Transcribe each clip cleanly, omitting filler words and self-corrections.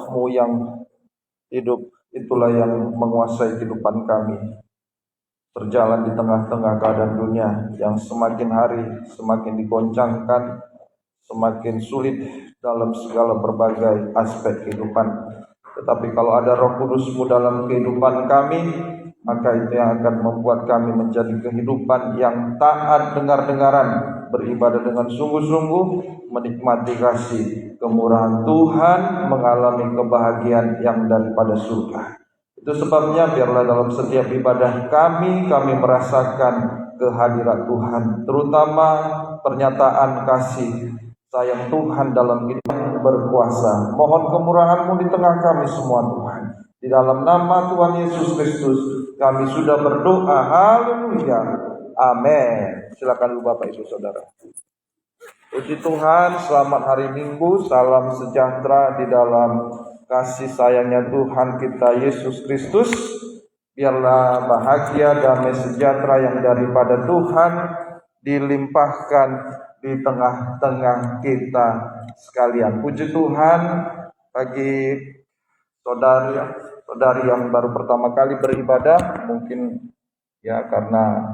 Roh-Mu yang hidup, itulah yang menguasai kehidupan kami. Berjalan di tengah-tengah keadaan dunia yang semakin hari semakin digoncangkan, semakin sulit dalam segala berbagai aspek kehidupan. Tetapi kalau ada Roh Kudus-Mu dalam kehidupan kami, maka itu yang akan membuat kami menjadi kehidupan yang taat dengar-dengaran, beribadah dengan sungguh-sungguh, menikmati kasih kemurahan Tuhan, mengalami kebahagiaan yang daripada surga. Itu sebabnya biarlah dalam setiap ibadah kami merasakan kehadirat Tuhan, terutama pernyataan kasih sayang Tuhan dalam hidup berkuasa. Mohon kemurahan-Mu di tengah kami semua Tuhan. Di dalam nama Tuhan Yesus Kristus kami sudah berdoa. Haleluya. Amin. Silakan dulu Bapak Ibu Saudara. Puji Tuhan, selamat hari Minggu, salam sejahtera di dalam kasih sayangnya Tuhan kita Yesus Kristus. Biarlah bahagia, damai sejahtera yang daripada Tuhan dilimpahkan di tengah-tengah kita sekalian. Puji Tuhan, bagi saudari yang baru pertama kali beribadah, mungkin ya karena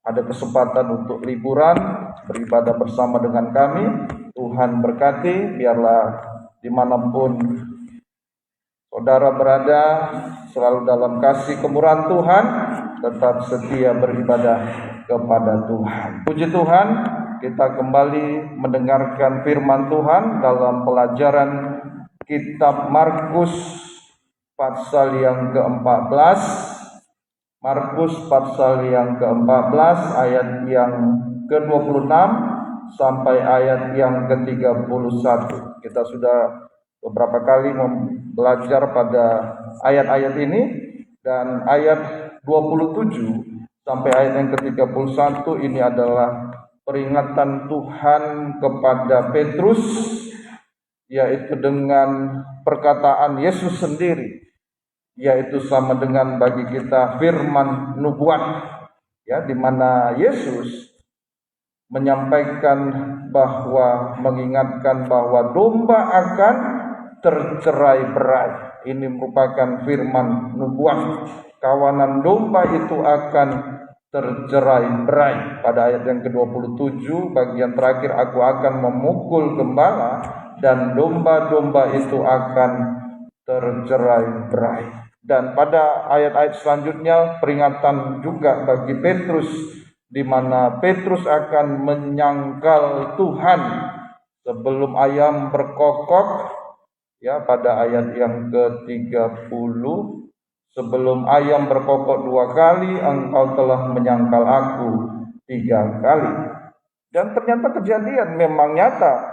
ada kesempatan untuk liburan, beribadah bersama dengan kami. Tuhan berkati, biarlah dimanapun saudara berada, selalu dalam kasih kemurahan Tuhan, tetap setia beribadah kepada Tuhan. Puji Tuhan, kita kembali mendengarkan firman Tuhan dalam pelajaran kitab Markus pasal yang ke-14. Markus pasal yang ke-14 ayat yang ke-26 sampai ayat yang ke-31. Kita sudah beberapa kali belajar pada ayat-ayat ini, dan ayat 27 sampai ayat yang ke-31 ini adalah peringatan Tuhan kepada Petrus, yaitu dengan perkataan Yesus sendiri, yaitu sama dengan bagi kita firman nubuat, ya, di mana Yesus menyampaikan bahwa, mengingatkan bahwa domba akan tercerai-berai. Ini merupakan firman nubuat. Kawanan domba itu akan tercerai-berai. Pada ayat yang ke-27 bagian terakhir, aku akan memukul gembala dan domba-domba itu akan tercerai-berai. Dan pada ayat-ayat selanjutnya peringatan juga bagi Petrus, di mana Petrus akan menyangkal Tuhan sebelum ayam berkokok, ya, pada ayat yang ke-30, sebelum ayam berkokok 2 kali, engkau telah menyangkal aku 3 kali. Dan ternyata kejadian memang nyata,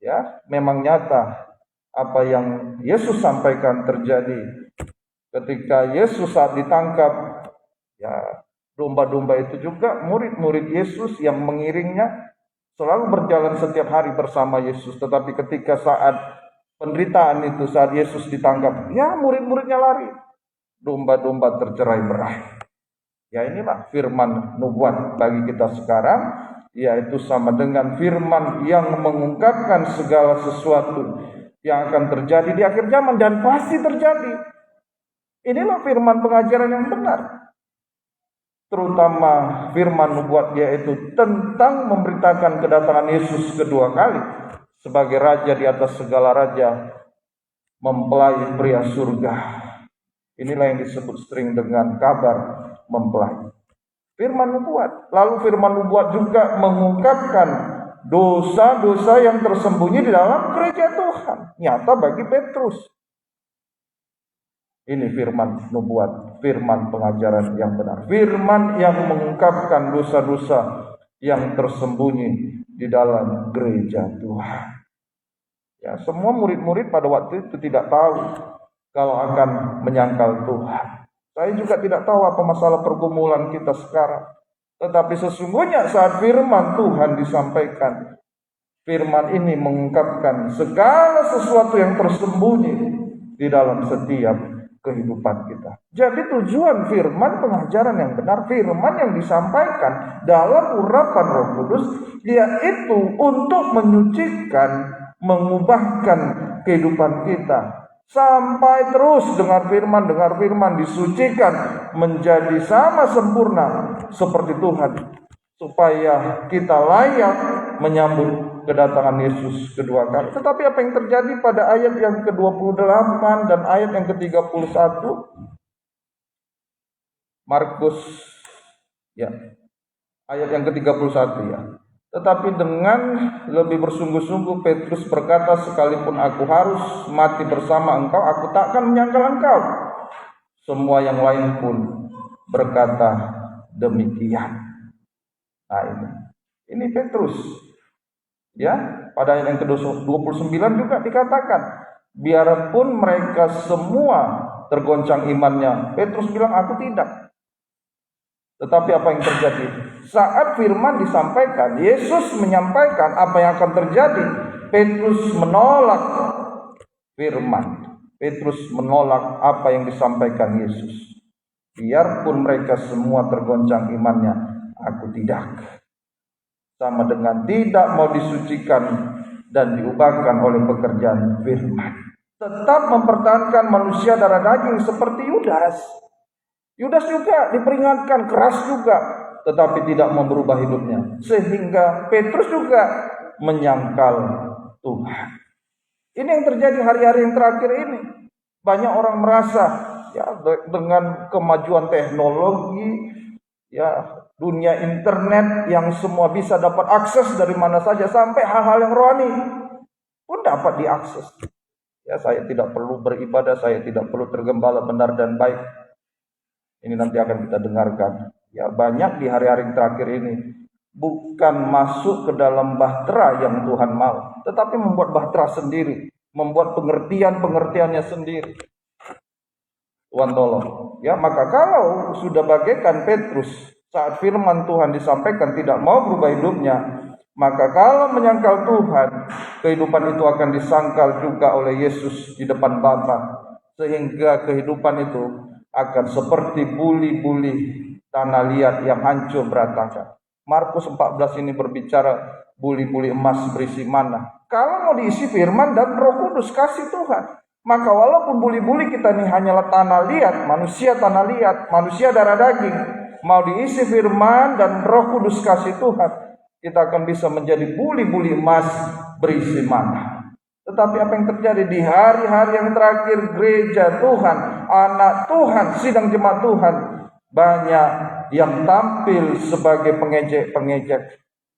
ya, memang nyata apa yang Yesus sampaikan terjadi. Ketika Yesus saat ditangkap, ya, domba-domba itu juga murid-murid Yesus yang mengiringnya selalu berjalan setiap hari bersama Yesus. Tetapi ketika saat penderitaan itu, saat Yesus ditangkap, ya, murid-muridnya lari. Domba-domba tercerai-berai. Ya, inilah firman nubuat bagi kita sekarang, yaitu sama dengan firman yang mengungkapkan segala sesuatu yang akan terjadi di akhir zaman dan pasti terjadi. Inilah firman pengajaran yang benar, terutama firman nubuat, yaitu tentang memberitakan kedatangan Yesus kedua kali sebagai Raja di atas segala raja, mempelai pria surga. Inilah yang disebut sering dengan kabar mempelai. Firman nubuat. Lalu firman nubuat juga mengungkapkan dosa-dosa yang tersembunyi di dalam gereja Tuhan. Nyata bagi Petrus. Ini firman nubuat, firman pengajaran yang benar, firman yang mengungkapkan dosa-dosa yang tersembunyi di dalam gereja Tuhan. Ya, semua murid-murid pada waktu itu tidak tahu kalau akan menyangkal Tuhan. Saya juga tidak tahu apa masalah pergumulan kita sekarang. Tetapi sesungguhnya saat firman Tuhan disampaikan, firman ini mengungkapkan segala sesuatu yang tersembunyi di dalam setiap kehidupan kita. Jadi tujuan firman pengajaran yang benar, firman yang disampaikan dalam urapan Roh Kudus, yaitu untuk menyucikan, mengubahkan kehidupan kita Sampai terus dengar firman, disucikan menjadi sama sempurna seperti Tuhan, supaya kita layak menyambut kedatangan Yesus kedua kali. Tetapi apa yang terjadi pada ayat yang ke-28 dan ayat yang ke-31? Markus ya, ayat yang ke-31 ya. Tetapi dengan lebih bersungguh-sungguh Petrus berkata, sekalipun aku harus mati bersama engkau, aku tak akan menyangkal engkau. Semua yang lain pun berkata demikian. Nah ini Petrus. Ya, pada ayat yang ke-29 juga dikatakan, biarpun mereka semua tergoncang imannya, Petrus bilang aku tidak. Tetapi apa yang terjadi? Saat firman disampaikan, Yesus menyampaikan apa yang akan terjadi. Petrus menolak firman. Petrus menolak apa yang disampaikan Yesus. Biarpun mereka semua tergoncang imannya, aku tidak. Sama dengan tidak mau disucikan dan diubahkan oleh pekerjaan firman. Tetap mempertahankan manusia darah daging seperti Yudas. Yudas juga diperingatkan keras juga, tetapi tidak mau berubah hidupnya. Sehingga Petrus juga menyangkal Tuhan. Ini yang terjadi hari-hari yang terakhir ini. Banyak orang merasa ya dengan kemajuan teknologi, ya dunia internet yang semua bisa dapat akses dari mana saja, sampai hal-hal yang rohani pun dapat diakses. Ya, saya tidak perlu beribadah, saya tidak perlu tergembala benar dan baik. Ini nanti akan kita dengarkan. Ya, banyak di hari-hari terakhir ini bukan masuk ke dalam bahtera yang Tuhan mau, tetapi membuat bahtera sendiri, membuat pengertiannya sendiri. Tuhan tolong. Ya, maka kalau sudah bagaikan Petrus saat firman Tuhan disampaikan tidak mau berubah hidupnya, maka kalau menyangkal Tuhan, kehidupan itu akan disangkal juga oleh Yesus di depan Bapa, sehingga kehidupan itu akan seperti buli-buli tanah liat yang hancur berantakan. Markus 14 ini berbicara buli-buli emas berisi mana. Kalau mau diisi firman dan Roh Kudus kasih Tuhan, maka walaupun buli-buli kita ini hanyalah tanah liat, manusia darah daging, mau diisi firman dan Roh Kudus kasih Tuhan, kita akan bisa menjadi buli-buli emas berisi mana. Tetapi apa yang terjadi di hari-hari yang terakhir gereja Tuhan, anak Tuhan, sidang jemaat Tuhan, banyak yang tampil sebagai pengejek-pengejek,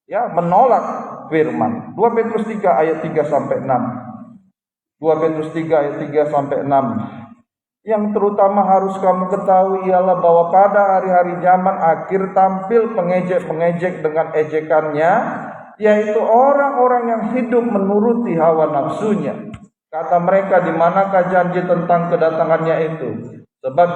ya, menolak firman. 2 Petrus 3 ayat 3 sampai 6. 2 Petrus 3 ayat 3 sampai 6. Yang terutama harus kamu ketahui ialah bahwa pada hari-hari zaman akhir tampil pengejek-pengejek dengan ejekannya, yaitu orang-orang yang hidup menuruti hawa nafsunya. Kata mereka, di manakah janji tentang kedatangannya itu? Sebab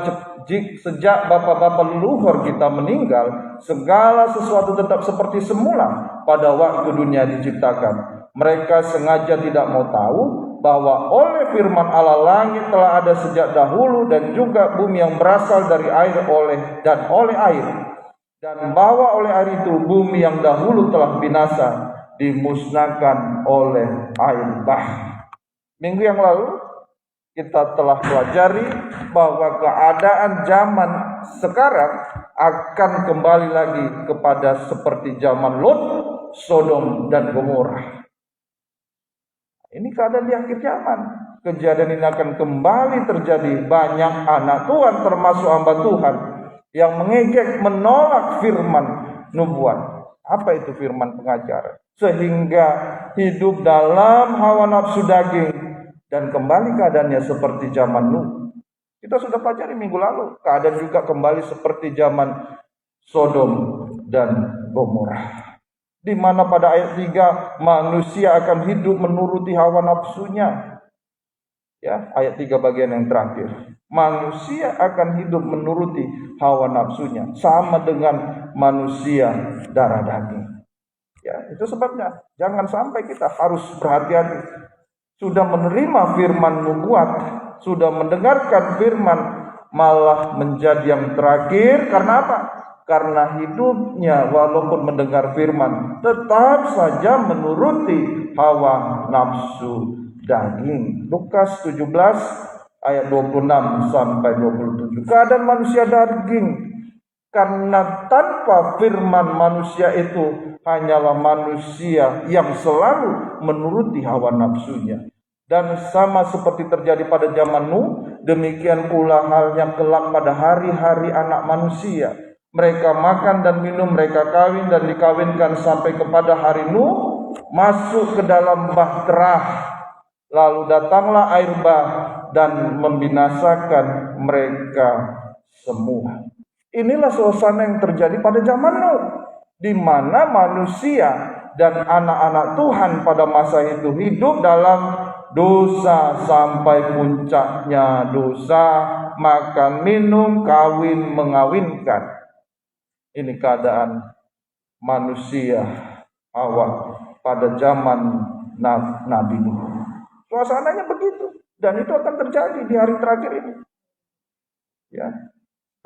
sejak bapa-bapa leluhur kita meninggal, segala sesuatu tetap seperti semula pada waktu dunia diciptakan. Mereka sengaja tidak mau tahu bahwa oleh firman Allah langit telah ada sejak dahulu, dan juga bumi yang berasal dari air oleh air. Dan bahwa oleh air itu bumi yang dahulu telah binasa dimusnahkan oleh air bah. Minggu yang lalu kita telah pelajari bahwa keadaan zaman sekarang akan kembali lagi kepada seperti zaman Lot, Sodom dan Gomora. Ini keadaan di akhir zaman. Kejadian ini akan kembali terjadi. Banyak anak Tuhan termasuk hamba Tuhan yang mengejek, menolak firman nubuat. Apa itu firman pengajaran? Sehingga hidup dalam hawa nafsu daging dan kembali keadaannya seperti zaman Nuh. Kita sudah pelajari minggu lalu, keadaan juga kembali seperti zaman Sodom dan Gomora, di mana pada ayat 3 manusia akan hidup menuruti hawa nafsunya. Ya, ayat 3 bagian yang terakhir. Manusia akan hidup menuruti hawa nafsunya, sama dengan manusia darah daging. Ya, itu sebabnya jangan sampai kita harus berhati-hati. Sudah menerima firman nubuat, sudah mendengarkan firman, malah menjadi yang terakhir. Karena apa? Karena hidupnya walaupun mendengar firman, tetap saja menuruti hawa nafsu daging. Lukas 17 ayat 26 sampai 27. Keadaan manusia daging, karena tanpa firman manusia itu hanyalah manusia yang selalu menuruti hawa nafsunya. Dan sama seperti terjadi pada zaman Nuh, demikian pula halnya kelak pada hari-hari anak manusia. Mereka makan dan minum, mereka kawin dan dikawinkan sampai kepada hari Nuh, masuk ke dalam bahtera. Lalu datanglah air bah dan membinasakan mereka semua. Inilah suasana yang terjadi pada zaman Nuh, di mana manusia dan anak-anak Tuhan pada masa itu hidup dalam dosa sampai puncaknya dosa, makan, minum, kawin, mengawinkan. Ini keadaan manusia awal pada zaman Nabi Nuh. Suasananya begitu, dan itu akan terjadi di hari terakhir ini. Ya,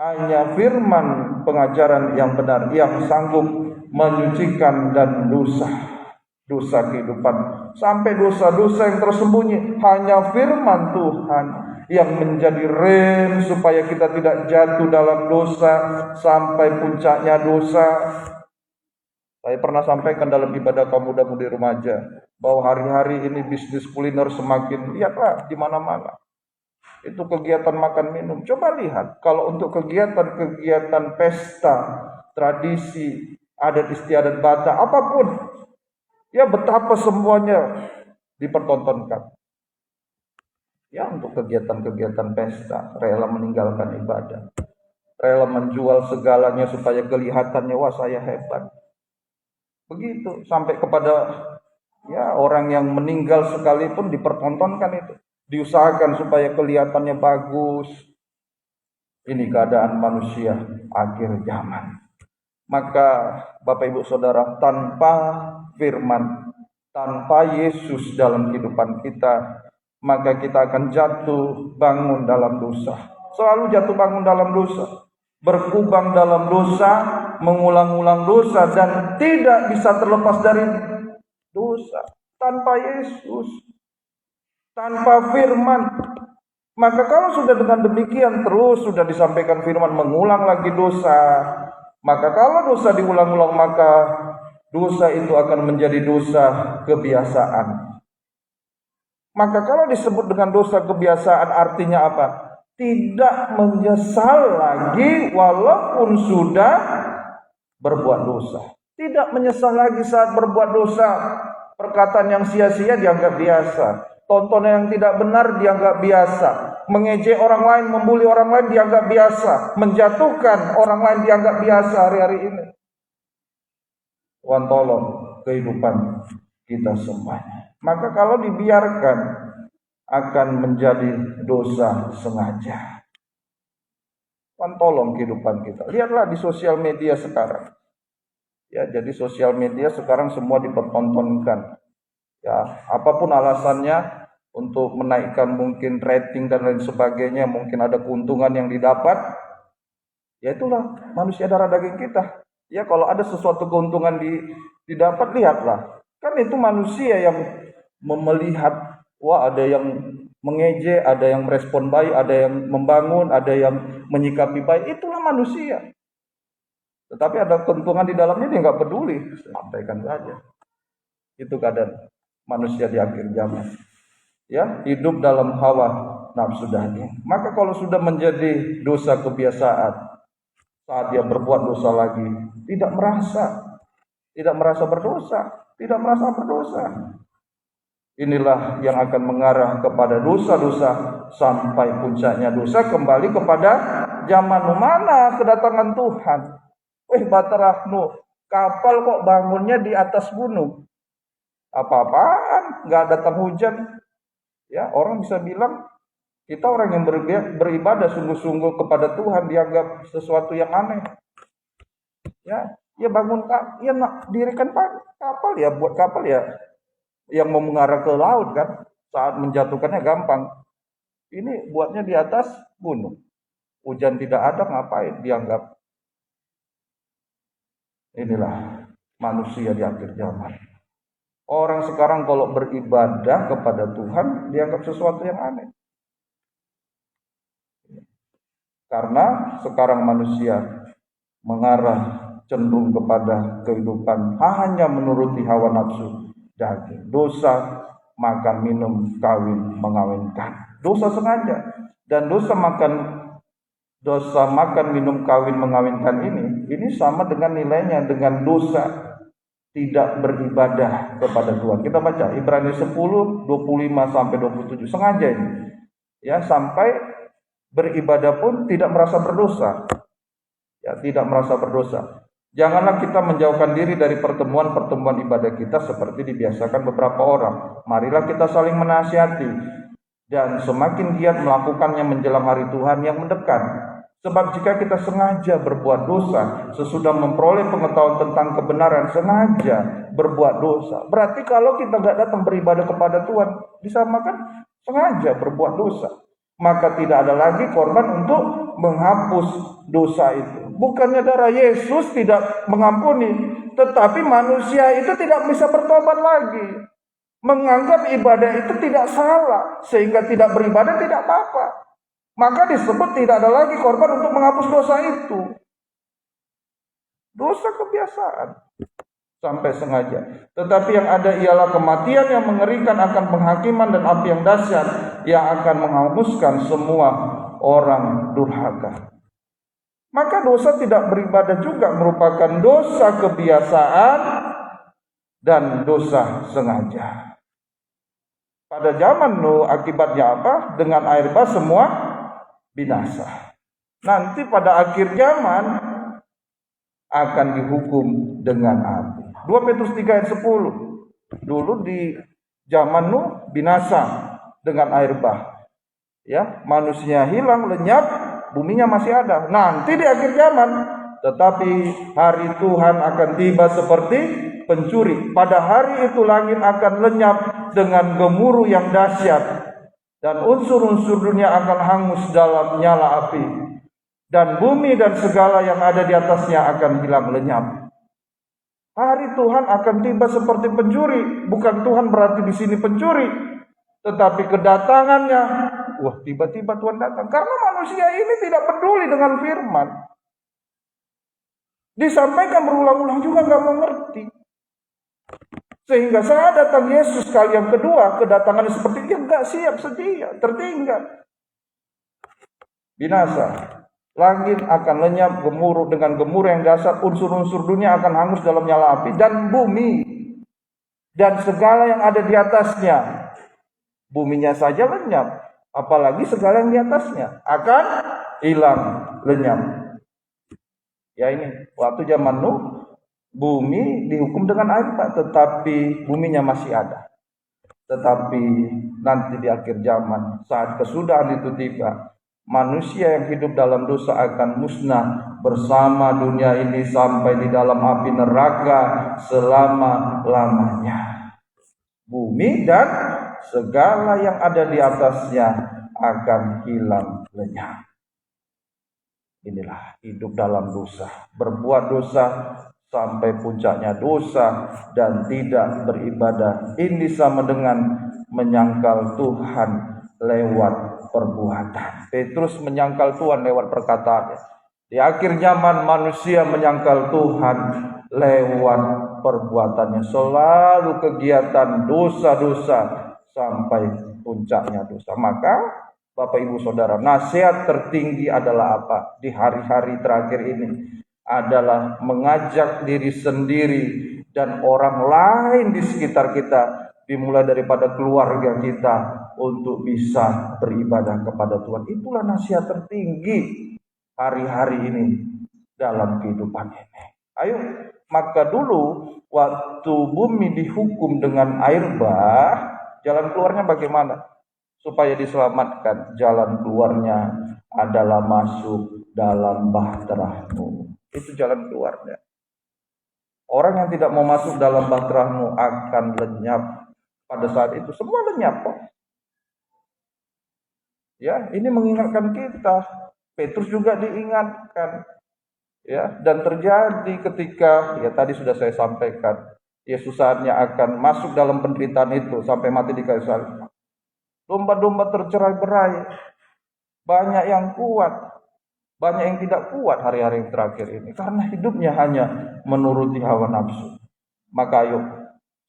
hanya firman pengajaran yang benar yang sanggup menyucikan dan dosa kehidupan sampai dosa-dosa yang tersembunyi. Hanya firman Tuhan yang menjadi rem supaya kita tidak jatuh dalam dosa sampai puncaknya dosa. Saya pernah sampaikan dalam ibadah kaum muda-mudi remaja bahwa hari-hari ini bisnis kuliner semakin, lihatlah di mana-mana. Itu kegiatan makan minum. Coba lihat, kalau untuk kegiatan-kegiatan pesta, tradisi, adat istiadat Batak, apapun, ya betapa semuanya dipertontonkan. Ya, untuk kegiatan-kegiatan pesta, rela meninggalkan ibadah, rela menjual segalanya supaya kelihatannya, wah saya hebat. Begitu, sampai kepada ya orang yang meninggal sekalipun dipertontonkan itu. Diusahakan supaya kelihatannya bagus. Ini keadaan manusia akhir zaman. Maka Bapak Ibu Saudara, tanpa firman, tanpa Yesus dalam kehidupan kita, maka kita akan jatuh bangun dalam dosa. Selalu jatuh bangun dalam dosa, berkubang dalam dosa, mengulang-ulang dosa, dan tidak bisa terlepas dari dosa. Tanpa Yesus, tanpa firman. Maka kalau sudah dengan demikian terus sudah disampaikan firman mengulang lagi dosa, maka kalau dosa diulang-ulang maka dosa itu akan menjadi dosa kebiasaan. Maka kalau disebut dengan dosa kebiasaan artinya apa? Tidak menyesal lagi walaupun sudah berbuat dosa. Tidak menyesal lagi saat berbuat dosa. Perkataan yang sia-sia dianggap biasa. Tontonan yang tidak benar dianggap biasa. Mengejek orang lain, membuli orang lain dianggap biasa. Menjatuhkan orang lain dianggap biasa hari-hari ini. Tuhan tolong kehidupan kita semuanya. Maka kalau dibiarkan akan menjadi dosa sengaja. Tuhan tolong kehidupan kita. Lihatlah di sosial media sekarang. Ya, jadi sosial media sekarang semua dipertontonkan. Ya, apapun alasannya untuk menaikkan mungkin rating dan lain sebagainya, mungkin ada keuntungan yang didapat. Ya itulah manusia darah daging kita. Ya kalau ada sesuatu keuntungan didapat, lihatlah. Kan itu manusia yang melihat, wah ada yang mengejek, ada yang merespon baik, ada yang membangun, ada yang menyikapi baik. Itulah manusia. Tetapi ada keuntungan di dalamnya dia nggak peduli, sampaikan saja. Itu keadaan manusia di akhir zaman. Ya, hidup dalam hawa nafsu daging. Maka kalau sudah menjadi dosa kebiasaan, saat dia berbuat dosa lagi, tidak merasa berdosa. Inilah yang akan mengarah kepada dosa-dosa sampai puncaknya dosa kembali kepada zaman mana kedatangan Tuhan. Bahtera Nuh, kapal kok bangunnya di atas gunung? Apa-apaan, nggak datang hujan. Ya, orang bisa bilang kita orang yang beribadah sungguh-sungguh kepada Tuhan dianggap sesuatu yang aneh. Ya bangun dirikan kapal ya, buat kapal ya yang mau mengarah ke laut kan. Saat menjatuhkannya gampang. Ini buatnya di atas gunung. Hujan tidak ada, ngapain dianggap. Inilah manusia di akhir zaman. Orang sekarang kalau beribadah kepada Tuhan dianggap sesuatu yang aneh. Karena sekarang manusia mengarah cenderung kepada kehidupan hanya menuruti hawa nafsu daging. Dosa makan, minum, kawin, mengawinkan. Dosa sengaja. Dan dosa makan, minum, kawin, mengawinkan ini sama dengan nilainya dengan dosa tidak beribadah kepada Tuhan. Kita baca Ibrani 10, 25 sampai 27. Sengaja ini. Ya, sampai beribadah pun tidak merasa berdosa. Ya, tidak merasa berdosa. Janganlah kita menjauhkan diri dari pertemuan-pertemuan ibadah kita seperti dibiasakan beberapa orang. Marilah kita saling menasihati dan semakin giat melakukannya menjelang hari Tuhan yang mendekat. Sebab jika kita sengaja berbuat dosa sesudah memperoleh pengetahuan tentang kebenaran, sengaja berbuat dosa, berarti kalau kita tidak datang beribadah kepada Tuhan, disamakan sengaja berbuat dosa. Maka tidak ada lagi korban untuk menghapus dosa itu. Bukannya darah Yesus tidak mengampuni, tetapi manusia itu tidak bisa bertobat lagi. Menganggap ibadah itu tidak salah, sehingga tidak beribadah tidak apa-apa. Maka disebut tidak ada lagi korban untuk menghapus dosa itu. Dosa kebiasaan. Sampai sengaja. Tetapi yang ada ialah kematian yang mengerikan akan penghakiman dan api yang dahsyat yang akan menghanguskan semua orang durhaka. Maka dosa tidak beribadah juga merupakan dosa kebiasaan dan dosa sengaja. Pada zaman Nuh akibatnya apa? Dengan air bah semua binasa. Nanti pada akhir zaman akan dihukum dengan api. 2 Petrus 3 ayat 10. Dulu di zaman Nuh binasa dengan air bah. Ya, manusia hilang, lenyap, buminya masih ada. Nanti di akhir zaman, tetapi hari Tuhan akan tiba seperti pencuri. Pada hari itu langit akan lenyap dengan gemuruh yang dahsyat. Dan unsur-unsur dunia akan hangus dalam nyala api. Dan bumi dan segala yang ada di atasnya akan hilang lenyap. Hari Tuhan akan tiba seperti pencuri. Bukan Tuhan berarti di sini pencuri, tetapi kedatangannya, wah tiba-tiba Tuhan datang. Karena manusia ini tidak peduli dengan firman. Disampaikan berulang-ulang juga nggak mengerti. Sehingga saat datang Yesus kali yang kedua, kedatangannya seperti dia enggak siap, sedia, tertinggal. Binasa. Langit akan lenyap dengan gemuruh yang dahsyat, unsur-unsur dunia akan hangus dalam nyala api, dan bumi dan segala yang ada di atasnya. Buminya saja lenyap, apalagi segala yang di atasnya akan hilang lenyap. Ya ini waktu zaman Nuh, bumi dihukum dengan air bah, tetapi buminya masih ada. Tetapi nanti di akhir zaman, saat kesudahan itu tiba, manusia yang hidup dalam dosa akan musnah bersama dunia ini sampai di dalam api neraka selama-lamanya. Bumi dan segala yang ada di atasnya akan hilang lenyap. Inilah hidup dalam dosa, berbuat dosa sampai puncaknya dosa dan tidak beribadah. Ini sama dengan menyangkal Tuhan lewat perbuatan. Petrus menyangkal Tuhan lewat perkataannya. Di akhir zaman manusia menyangkal Tuhan lewat perbuatannya. Selalu kegiatan dosa-dosa sampai puncaknya dosa. Maka Bapak Ibu Saudara, nasihat tertinggi adalah apa? Di hari-hari terakhir ini adalah mengajak diri sendiri dan orang lain di sekitar kita, dimulai daripada keluarga kita, untuk bisa beribadah kepada Tuhan. Itulah nasihat tertinggi hari-hari ini dalam kehidupan ini. Ayo, maka dulu waktu bumi dihukum dengan air bah, jalan keluarnya bagaimana? Supaya diselamatkan, jalan keluarnya adalah masuk dalam bahtera-Mu. Itu jalan keluarnya. Orang yang tidak mau masuk dalam bahtera-Mu akan lenyap. Pada saat itu semua lenyap kok. Ya, ini mengingatkan kita. Petrus juga diingatkan. Ya, dan terjadi ketika, ya tadi sudah saya sampaikan, Yesus saatnya akan masuk dalam penderitaan itu sampai mati di kayu salib. Domba-domba tercerai-berai, banyak yang kuat, banyak yang tidak kuat hari-hari yang terakhir ini karena hidupnya hanya menuruti hawa nafsu. Maka ayo,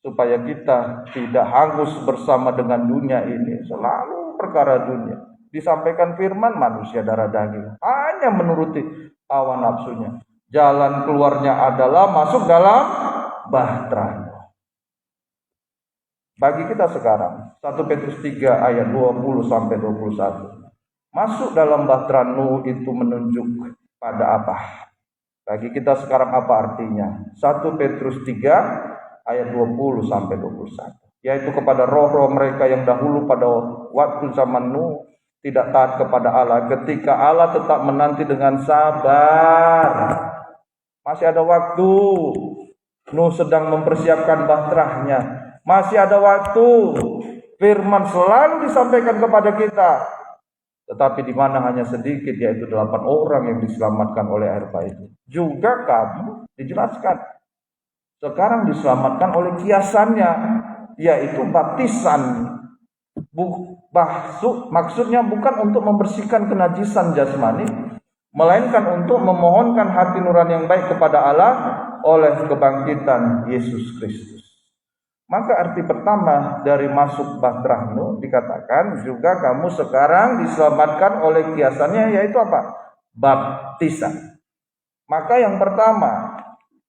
supaya kita tidak hangus bersama dengan dunia ini, selalu perkara dunia. Disampaikan firman, manusia darah daging hanya menuruti hawa nafsunya. Jalan keluarnya adalah masuk dalam bahtera. Bagi kita sekarang, 1 Petrus 3 ayat 20 sampai 21. Masuk dalam bahtera Nuh itu menunjuk pada apa? Bagi kita sekarang apa artinya? 1 Petrus 3 ayat 20 sampai 21. Yaitu kepada roh-roh mereka yang dahulu pada waktu zaman Nuh tidak taat kepada Allah, ketika Allah tetap menanti dengan sabar. Masih ada waktu. Nuh sedang mempersiapkan bahteranya. Masih ada waktu. Firman selalu disampaikan kepada kita. Tetapi di mana hanya sedikit, yaitu 8 orang yang diselamatkan oleh air bah itu. Juga kamu dijelaskan. Sekarang diselamatkan oleh kiasannya, yaitu baptisan. Maksudnya bukan untuk membersihkan kenajisan jasmani, melainkan untuk memohonkan hati nurani yang baik kepada Allah oleh kebangkitan Yesus Kristus. Maka arti pertama dari masuk bahtera Nuh dikatakan juga kamu sekarang diselamatkan oleh kiasannya, yaitu apa? Baptisan. Maka yang pertama,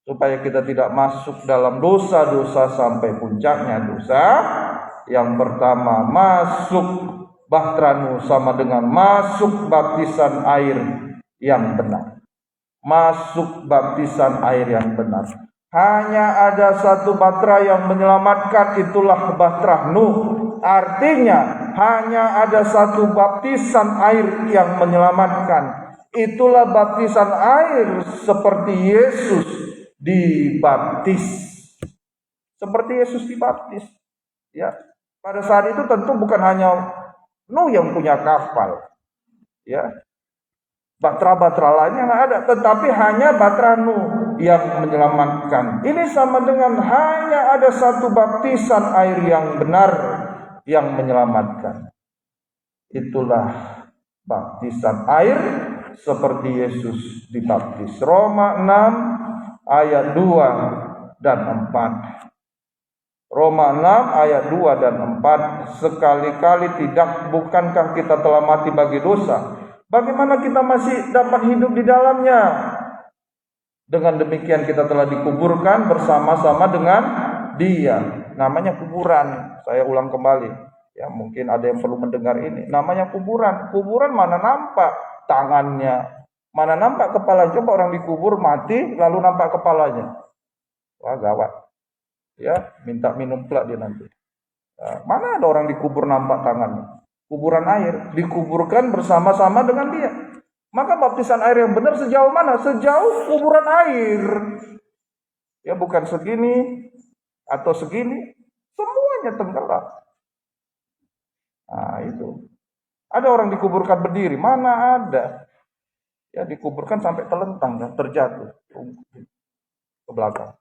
supaya kita tidak masuk dalam dosa-dosa sampai puncaknya dosa, yang pertama masuk bahtera Nuh sama dengan masuk baptisan air yang benar. Masuk baptisan air yang benar. Hanya ada satu bahtera yang menyelamatkan, itulah bahtera Nuh. Artinya hanya ada satu baptisan air yang menyelamatkan. Itulah baptisan air seperti Yesus dibaptis. Seperti Yesus dibaptis. Ya, pada saat itu tentu bukan hanya Nuh yang punya kapal. Ya, bahtera-bahtera lainnya nggak ada, tetapi hanya bahtera Nuh yang menyelamatkan. Ini sama dengan hanya ada satu baptisan air yang benar yang menyelamatkan. Itulah baptisan air seperti Yesus dibaptis. Roma 6 ayat 2 dan 4. Roma 6 ayat 2 dan 4. Sekali-kali tidak, bukankah kita telah mati bagi dosa? Bagaimana kita masih dapat hidup di dalamnya? Dengan demikian kita telah dikuburkan bersama-sama dengan Dia. Namanya kuburan. Saya ulang kembali. Ya, mungkin ada yang perlu mendengar ini. Namanya kuburan. Kuburan mana nampak tangannya, mana nampak kepala. Coba orang dikubur mati lalu nampak kepalanya. Wah, gawat. Ya, minta minum pula dia nanti. Nah, mana ada orang dikubur nampak tangannya? Kuburan air, dikuburkan bersama-sama dengan Dia. Maka baptisan air yang benar sejauh mana? Sejauh kuburan air. Ya, bukan segini atau segini, semuanya tenggelam. Nah, itu. Ada orang dikuburkan berdiri, mana ada? Ya, dikuburkan sampai telentang dan terjatuh ke belakang.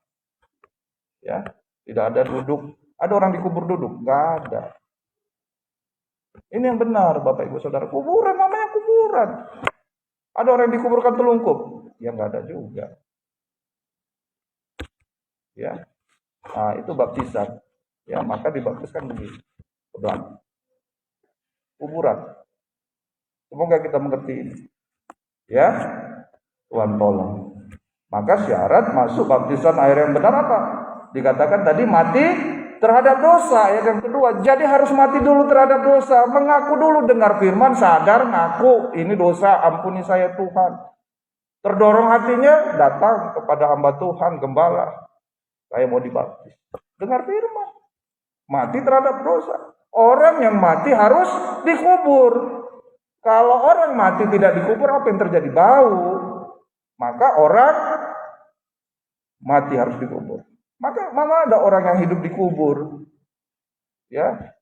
Ya, tidak ada duduk. Ada orang dikubur duduk? Enggak ada. Ini yang benar, Bapak Ibu Saudara. Kuburan namanya kuburan. Ada orang yang dikuburkan telungkup? Ya enggak ada juga. Ya. Nah, itu baptisan. Ya, maka dibaptiskan begini. Ke belakang. Kuburan. Semoga kita mengerti ini. Ya. Tuhan tolong. Maka syarat masuk baptisan air yang benar apa? Dikatakan tadi mati terhadap dosa. Ayat yang kedua, jadi harus mati dulu terhadap dosa. Mengaku dulu, dengar firman, sadar, ngaku, ini dosa, ampuni saya Tuhan. Terdorong hatinya, datang kepada hamba Tuhan, gembala, saya mau dibaptis. Dengar firman, mati terhadap dosa. Orang yang mati harus dikubur. Kalau orang mati tidak dikubur, apa yang terjadi? Bau. Maka orang mati harus dikubur. Maka mana ada orang yang hidup dikubur? Ya,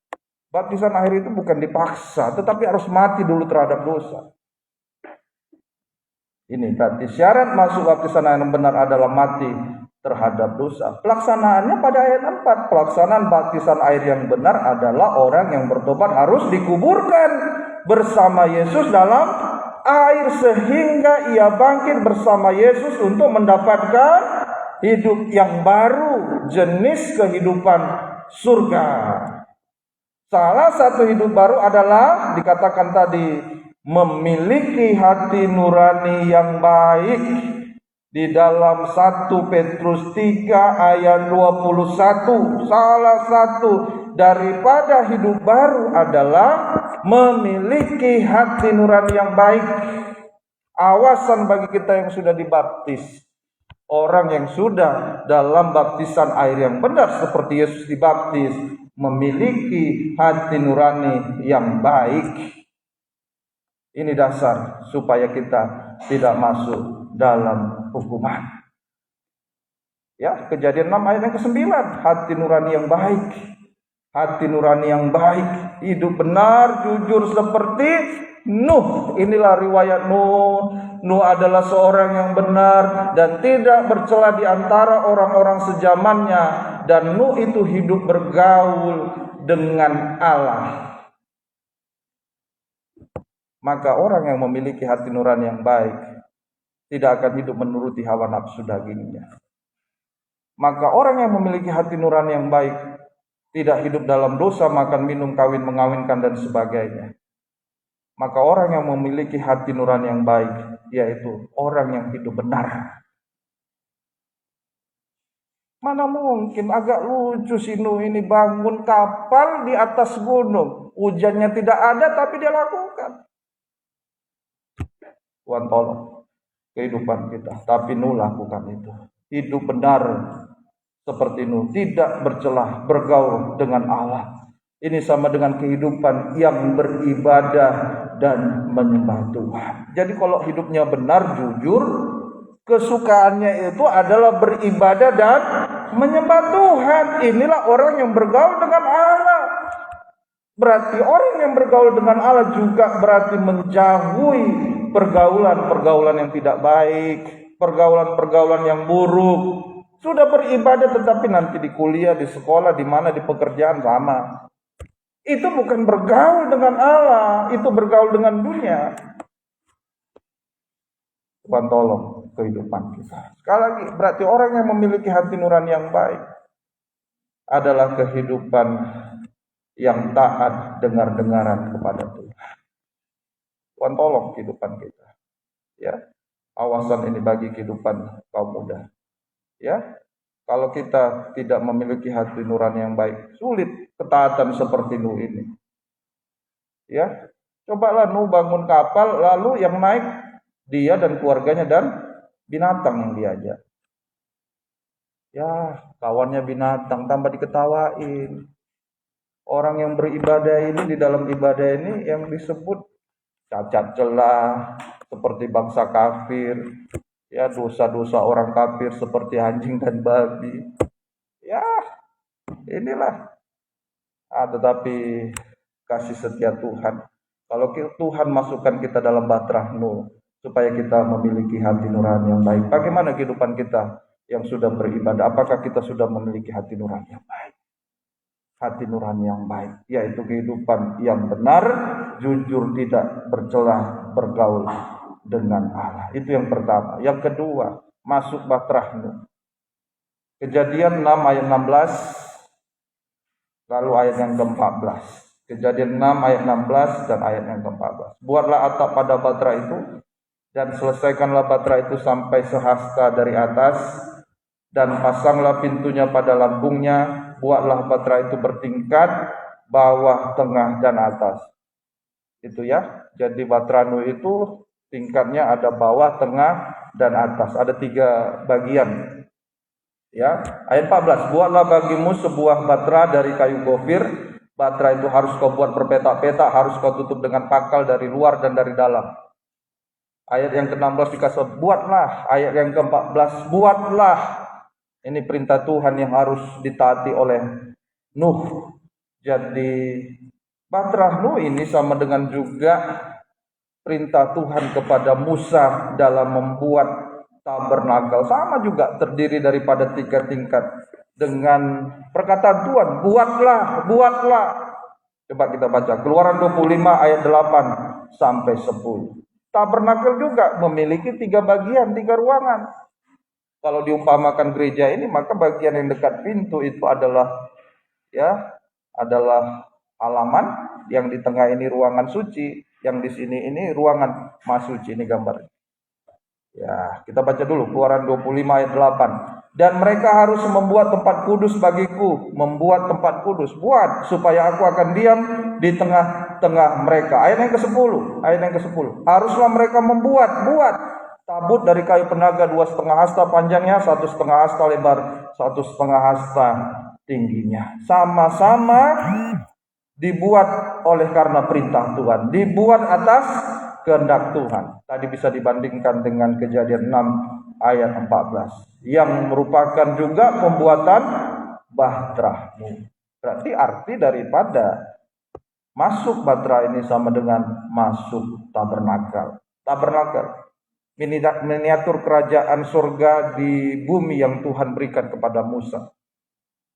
baptisan air itu bukan dipaksa, tetapi harus mati dulu terhadap dosa. Ini berarti syarat masuk baptisan air yang benar adalah mati terhadap dosa. Pelaksanaannya pada ayat 4, pelaksanaan baptisan air yang benar adalah orang yang bertobat harus dikuburkan bersama Yesus dalam air sehingga ia bangkit bersama Yesus untuk mendapatkan hidup yang baru, jenis kehidupan surga. Salah satu hidup baru adalah dikatakan tadi memiliki hati nurani yang baik. Di dalam 1 Petrus 3 ayat 21, salah satu daripada hidup baru adalah memiliki hati nurani yang baik. Awasan bagi kita yang sudah dibaptis, orang yang sudah dalam baptisan air yang benar seperti Yesus dibaptis, memiliki hati nurani yang baik. Ini dasar supaya kita tidak masuk dalam hukuman. Ya, Kejadian 6 ayat yang ke-9, hati nurani yang baik. Hati nurani yang baik, hidup benar, jujur seperti Nuh. Inilah riwayat Nuh. Nuh adalah seorang yang benar dan tidak bercela di antara orang-orang sejamannya, dan Nuh itu hidup bergaul dengan Allah. Maka orang yang memiliki hati nurani yang baik tidak akan hidup menuruti hawa nafsu dagingnya. Maka orang yang memiliki hati nurani yang baik tidak hidup dalam dosa, makan, minum, kawin, mengawinkan, dan sebagainya. Maka orang yang memiliki hati nurani yang baik, yaitu orang yang hidup benar. Mana mungkin, agak lucu si Nuh ini bangun kapal di atas gunung. Hujannya tidak ada tapi dia lakukan. Tuhan tolong kehidupan kita, tapi Nuh lakukan itu. Hidup benar seperti Nuh, tidak bercelah, bergaul dengan Allah. Ini sama dengan kehidupan yang beribadah dan menyembah Tuhan. Jadi kalau hidupnya benar, jujur, kesukaannya itu adalah beribadah dan menyembah Tuhan. Inilah orang yang bergaul dengan Allah. Berarti orang yang bergaul dengan Allah juga berarti menjauhi pergaulan-pergaulan yang tidak baik, pergaulan-pergaulan yang buruk. Sudah beribadah tetapi nanti di kuliah, di sekolah, di mana, di pekerjaan sama. Itu bukan bergaul dengan Allah, itu bergaul dengan dunia. Tuhan tolong kehidupan kita. Sekali lagi, berarti orang yang memiliki hati nurani yang baik adalah kehidupan yang taat dengar-dengaran kepada Tuhan. Tuhan tolong kehidupan kita. Ya, awasan ini bagi kehidupan kaum muda. Ya, kalau kita tidak memiliki hati nurani yang baik, sulit ketaatan seperti Nuh ini. Ya, cobalah Nuh bangun kapal, lalu yang naik dia dan keluarganya dan binatang yang diajak. Ya, kawannya binatang tambah diketawain. Orang yang beribadah ini, di dalam ibadah ini yang disebut cacat celah, seperti bangsa kafir. Ya, dosa-dosa orang kafir seperti anjing dan babi. Ya, inilah. Tetapi kasih setia Tuhan. Kalau Tuhan masukkan kita dalam bahtera Nuh, supaya kita memiliki hati nurani yang baik. Bagaimana kehidupan kita yang sudah beribadah? Apakah kita sudah memiliki hati nurani yang baik? Hati nurani yang baik, yaitu kehidupan yang benar, jujur, tidak bercelah, bergaul dengan Allah. Itu yang pertama. Yang kedua, masuk bahtera Nuh. Kejadian 6 ayat 16, lalu ayat yang ke-14. Kejadian 6 ayat 16 dan ayat yang ke-14. Buatlah atap pada bahtera itu, dan selesaikanlah bahtera itu sampai sehasta dari atas, dan pasanglah pintunya pada lambungnya. Buatlah bahtera itu bertingkat, bawah, tengah, dan atas. Itu ya. Jadi bahtera Nuh itu tingkatnya ada bawah, tengah, dan atas. Ada 3 bagian. Ya. Ayat 14. Buatlah bagimu sebuah bahtera dari kayu gofir. Bahtera itu harus kau buat berpetak-petak, harus kau tutup dengan pakal dari luar dan dari dalam. Ayat yang ke-16 dikasih buatlah. Ayat yang ke-14 buatlah. Ini perintah Tuhan yang harus ditaati oleh Nuh. Jadi bahtera Nuh ini sama dengan juga perintah Tuhan kepada Musa dalam membuat tabernakel sama juga terdiri daripada 3 tingkat dengan perkataan Tuhan, buatlah, buatlah. Coba kita baca Keluaran 25 ayat 8 sampai 10. Tabernakel juga memiliki 3 bagian, 3 ruangan. Kalau diumpamakan gereja ini, maka bagian yang dekat pintu itu adalah halaman, yang di tengah ini ruangan suci, yang di sini ini ruangan masuci. Ini gambarnya. Ya, kita baca dulu Keluaran 25 ayat 8. Dan mereka harus membuat tempat kudus bagiku, membuat tempat kudus, buat supaya aku akan diam di tengah-tengah mereka. Ayat yang ke-10. Haruslah mereka buat tabut dari kayu penaga 2,5 hasta panjangnya, 1,5 hasta lebar, 1,5 hasta tingginya. Sama-sama dibuat oleh karena perintah Tuhan, dibuat atas kehendak Tuhan. Tadi bisa dibandingkan dengan Kejadian 6 ayat 14 yang merupakan juga pembuatan bahteramu. Berarti arti daripada masuk bahtera ini sama dengan masuk tabernakel. Miniatur kerajaan surga di bumi yang Tuhan berikan kepada Musa.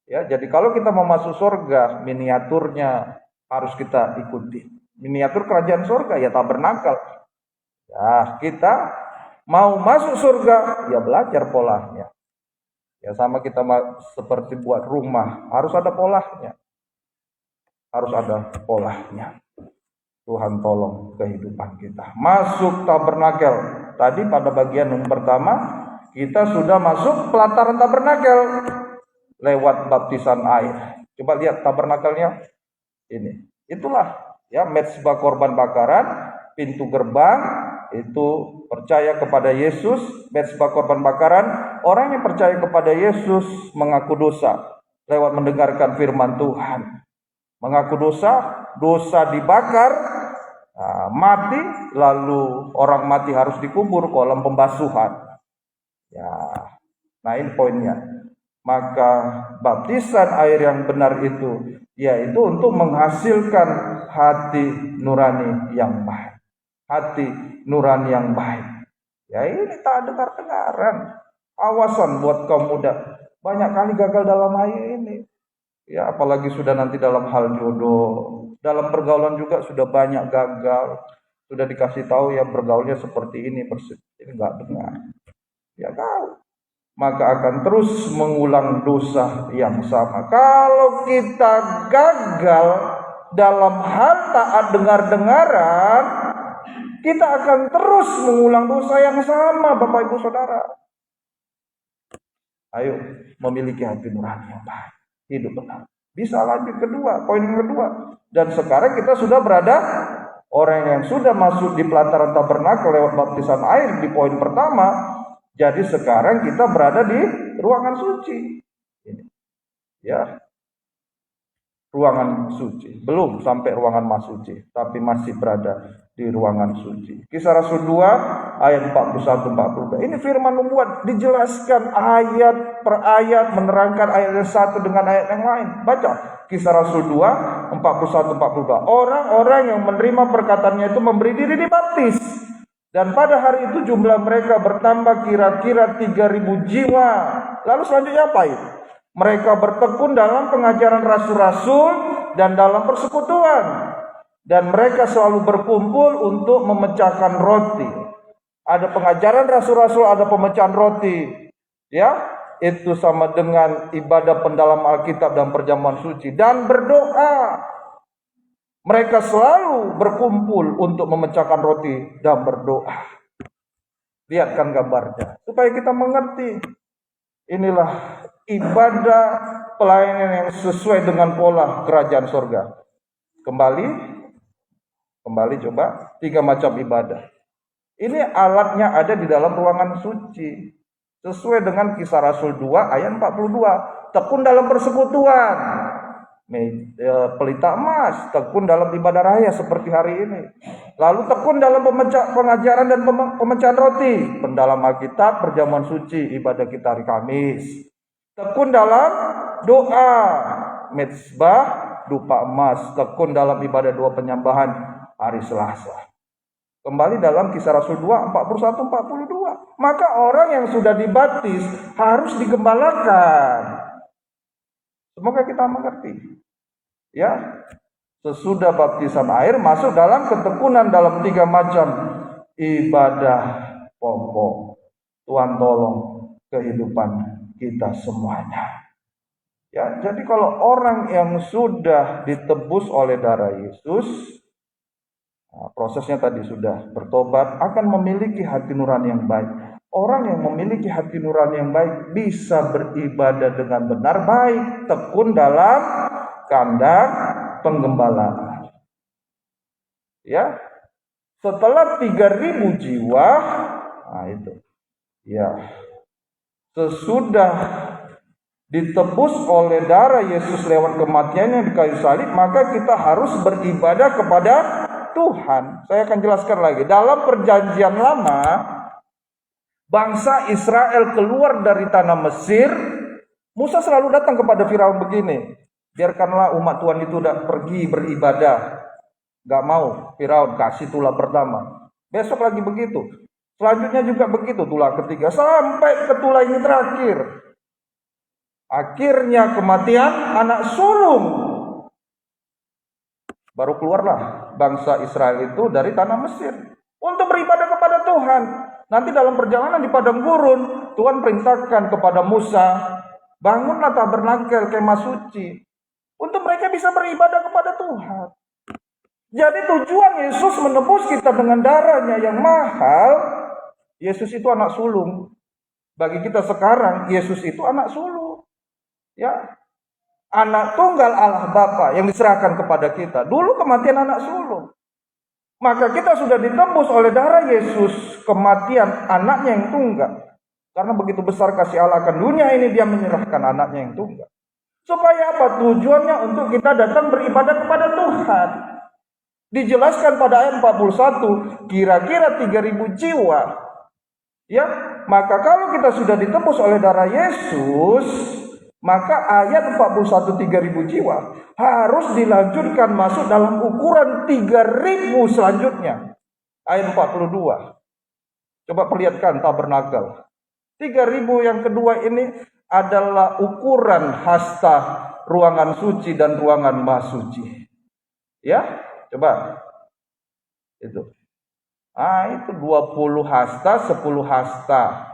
Ya, jadi kalau kita mau masuk surga, miniaturnya harus kita ikuti. Miniatur kerajaan surga ya tabernakel. Ya, kita mau masuk surga, ya belajar polanya. Ya sama kita seperti buat rumah, harus ada polanya. Tuhan tolong kehidupan kita. Masuk tabernakel. Tadi pada bagian yang pertama, kita sudah masuk pelataran tabernakel lewat baptisan air. Coba lihat tabernakelnya. Ini. Itulah ya mezbah korban bakaran, pintu gerbang itu percaya kepada Yesus, mezbah korban bakaran. Orang yang percaya kepada Yesus mengaku dosa lewat mendengarkan firman Tuhan. Mengaku dosa dibakar, mati, lalu orang mati harus dikubur, kolam pembasuhan. Ya, nah ini poinnya. Maka baptisan air yang benar itu, yaitu untuk menghasilkan hati nurani yang baik. Hati nurani yang baik. Ya ini tak dengar-dengaran. Awasan buat kaum muda. Banyak kali gagal dalam hal ini. Ya apalagi sudah nanti dalam hal jodoh. Dalam pergaulan juga sudah banyak gagal. Sudah dikasih tahu ya bergaulnya seperti ini. Ini enggak dengar. Ya tahu. Maka akan terus mengulang dosa yang sama. Kalau kita gagal dalam hal taat dengar-dengaran, kita akan terus mengulang dosa yang sama, Bapak Ibu Saudara. Ayo memiliki hati nurani yang baik, hidup benar. Bisa lanjut poin yang kedua. Dan sekarang kita sudah berada, orang yang sudah masuk di pelataran tabernakel lewat baptisan air di poin pertama. Jadi sekarang kita berada di ruangan suci. Ini. Ya. Ruangan suci. Belum sampai ruangan masuci, tapi masih berada di ruangan suci. Kisah Rasul 2 ayat 41-42. Ini firman membuat dijelaskan ayat per ayat, menerangkan ayat yang satu dengan ayat yang lain. Baca Kisah Rasul 2 41-42. Orang-orang yang menerima perkataannya itu memberi diri dibaptis. Dan pada hari itu jumlah mereka bertambah kira-kira 3.000 jiwa. Lalu selanjutnya apa itu? Mereka bertekun dalam pengajaran rasul-rasul dan dalam persekutuan. Dan mereka selalu berkumpul untuk memecahkan roti. Ada pengajaran rasul-rasul, ada pemecahan roti. Ya, itu sama dengan ibadah pendalam Alkitab dan perjamuan suci. Dan berdoa. Mereka selalu berkumpul untuk memecahkan roti dan berdoa. Lihatkan gambarnya. Supaya kita mengerti. Inilah ibadah pelayanan yang sesuai dengan pola kerajaan surga. Kembali coba. 3 macam ibadah. Ini alatnya ada di dalam ruangan suci. Sesuai dengan Kisah Rasul 2 ayat 42. Tekun dalam persekutuan. Pelita emas, tekun dalam ibadah raya seperti hari ini. Lalu tekun dalam pengajaran dan pemecahan roti, pendalam Alkitab, perjamuan suci, ibadah kita hari Kamis. Tekun dalam doa, mezbah, dupa emas, tekun dalam ibadah 2 penyambahan hari Selasa. Kembali dalam Kisah Rasul 2, 41-42. Maka orang yang sudah dibaptis harus digembalakan. Semoga kita mengerti. Ya, sesudah baptisan air masuk dalam ketekunan dalam 3 macam ibadah pokok. Tuhan tolong kehidupan kita semuanya. Ya, jadi kalau orang yang sudah ditebus oleh darah Yesus, prosesnya tadi sudah bertobat, akan memiliki hati nurani yang baik. Orang yang memiliki hati nurani yang baik bisa beribadah dengan benar, baik tekun dalam kandang penggembalaan. Ya, setelah 3.000 jiwa, nah itu, ya, sesudah ditebus oleh darah Yesus lewat kematiannya di kayu salib, maka kita harus beribadah kepada Tuhan. Saya akan jelaskan lagi. Dalam perjanjian lama, bangsa Israel keluar dari tanah Mesir, Musa selalu datang kepada Firaun begini, biarkanlah umat Tuhan itu pergi beribadah. Gak mau, Firaun kasih tulah pertama. Besok lagi begitu. Selanjutnya juga begitu, tulah ketiga. Sampai ke tulah ini terakhir. Akhirnya kematian anak sulung. Baru keluarlah bangsa Israel itu dari tanah Mesir untuk beribadah kepada Tuhan. Nanti dalam perjalanan di padang gurun, Tuhan perintahkan kepada Musa, bangunlah tabernakel kemah suci untuk mereka bisa beribadah kepada Tuhan. Jadi tujuan Yesus menebus kita dengan darahnya yang mahal. Yesus itu anak sulung. Bagi kita sekarang, Yesus itu anak sulung. Ya, anak tunggal Allah Bapa yang diserahkan kepada kita. Dulu kematian anak sulung. Maka kita sudah ditebus oleh darah Yesus, kematian anaknya yang tunggal. Karena begitu besar kasih Allah akan dunia ini, dia menyerahkan anaknya yang tunggal. Supaya apa? Tujuannya untuk kita datang beribadah kepada Tuhan. Dijelaskan pada ayat 41, kira-kira 3.000 jiwa. Ya, maka kalau kita sudah ditebus oleh darah Yesus, maka ayat 41 3.000 jiwa harus dilanjutkan masuk dalam ukuran 3.000 selanjutnya. Ayat 42. Coba perlihatkan tabernakel. 3.000 yang kedua ini adalah ukuran hasta ruangan suci dan ruangan maha suci. Ya, coba. Itu. Itu 20 hasta, 10 hasta.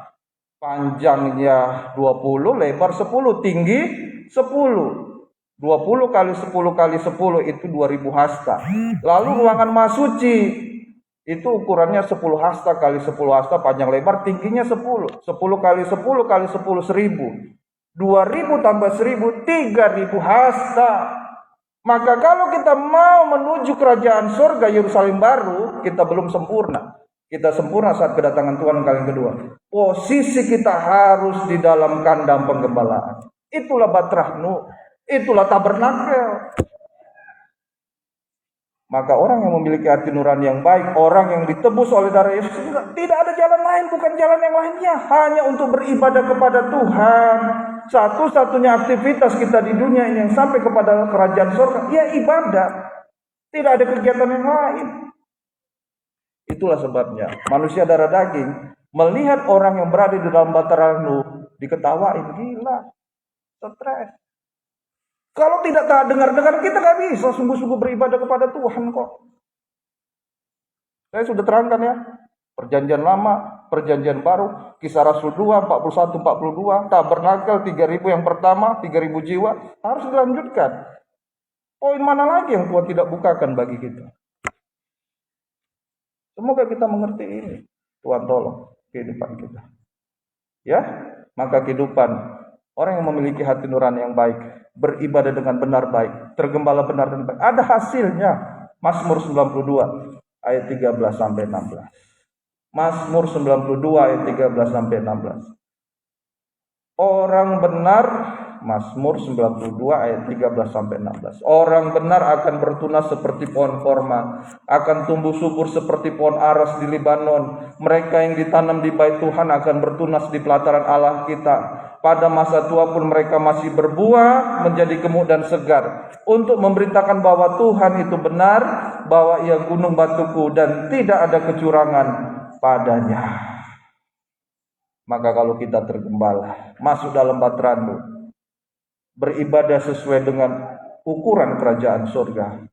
Panjangnya 20, lebar 10, tinggi 10. 20 kali 10 kali 10 itu 2.000 hasta. Lalu ruangan maha suci itu ukurannya 10 hasta kali 10 hasta, panjang lebar, tingginya 10. 10 kali 10 kali 10 1.000. 2.000 tambah 1.000, 3.000 hasta. Maka kalau kita mau menuju kerajaan surga Yerusalem baru, kita belum sempurna. Kita sempurna saat kedatangan Tuhan kali kedua. Posisi kita harus di dalam kandang penggembalaan. Itulah Batrahnu, itulah tabernakel. Maka orang yang memiliki hati nurani yang baik, orang yang ditebus oleh darah Yesus, tidak ada jalan lain, bukan jalan yang lainnya, hanya untuk beribadah kepada Tuhan. Satu-satunya aktivitas kita di dunia ini yang sampai kepada kerajaan surga, ya ibadah. Tidak ada kegiatan yang lain. Itulah sebabnya manusia darah daging melihat orang yang berada di dalam Batrahnu diketawain, gila, stres. Kalau tidak dengar-dengar, kita gak bisa sungguh-sungguh beribadah kepada Tuhan kok. Saya sudah terangkan ya, perjanjian lama, perjanjian baru, Kisah Rasul 2, 41-42, tabernakel 3.000 yang pertama, 3.000 jiwa, harus dilanjutkan. Poin mana lagi yang Tuhan tidak bukakan bagi kita? Semoga kita mengerti ini. Tuhan tolong kehidupan kita. Ya, maka kehidupan orang yang memiliki hati nurani yang baik, beribadah dengan benar baik, tergembala benar dan baik, ada hasilnya. Mazmur 92 ayat 13 sampai 16. Mazmur 92 ayat 13 sampai 16. Orang benar, Mazmur 92 ayat 13 sampai 16. Orang benar akan bertunas seperti pohon korma, akan tumbuh subur seperti pohon aras di Libanon. Mereka yang ditanam di bait Tuhan akan bertunas di pelataran Allah kita. Pada masa tua pun mereka masih berbuah, menjadi gemuk dan segar, untuk memberitakan bahwa Tuhan itu benar bahwa ia gunung batuku dan tidak ada kecurangan padanya. Maka kalau kita tergembala, masuk dalam bateranmu, beribadah sesuai dengan ukuran kerajaan surga,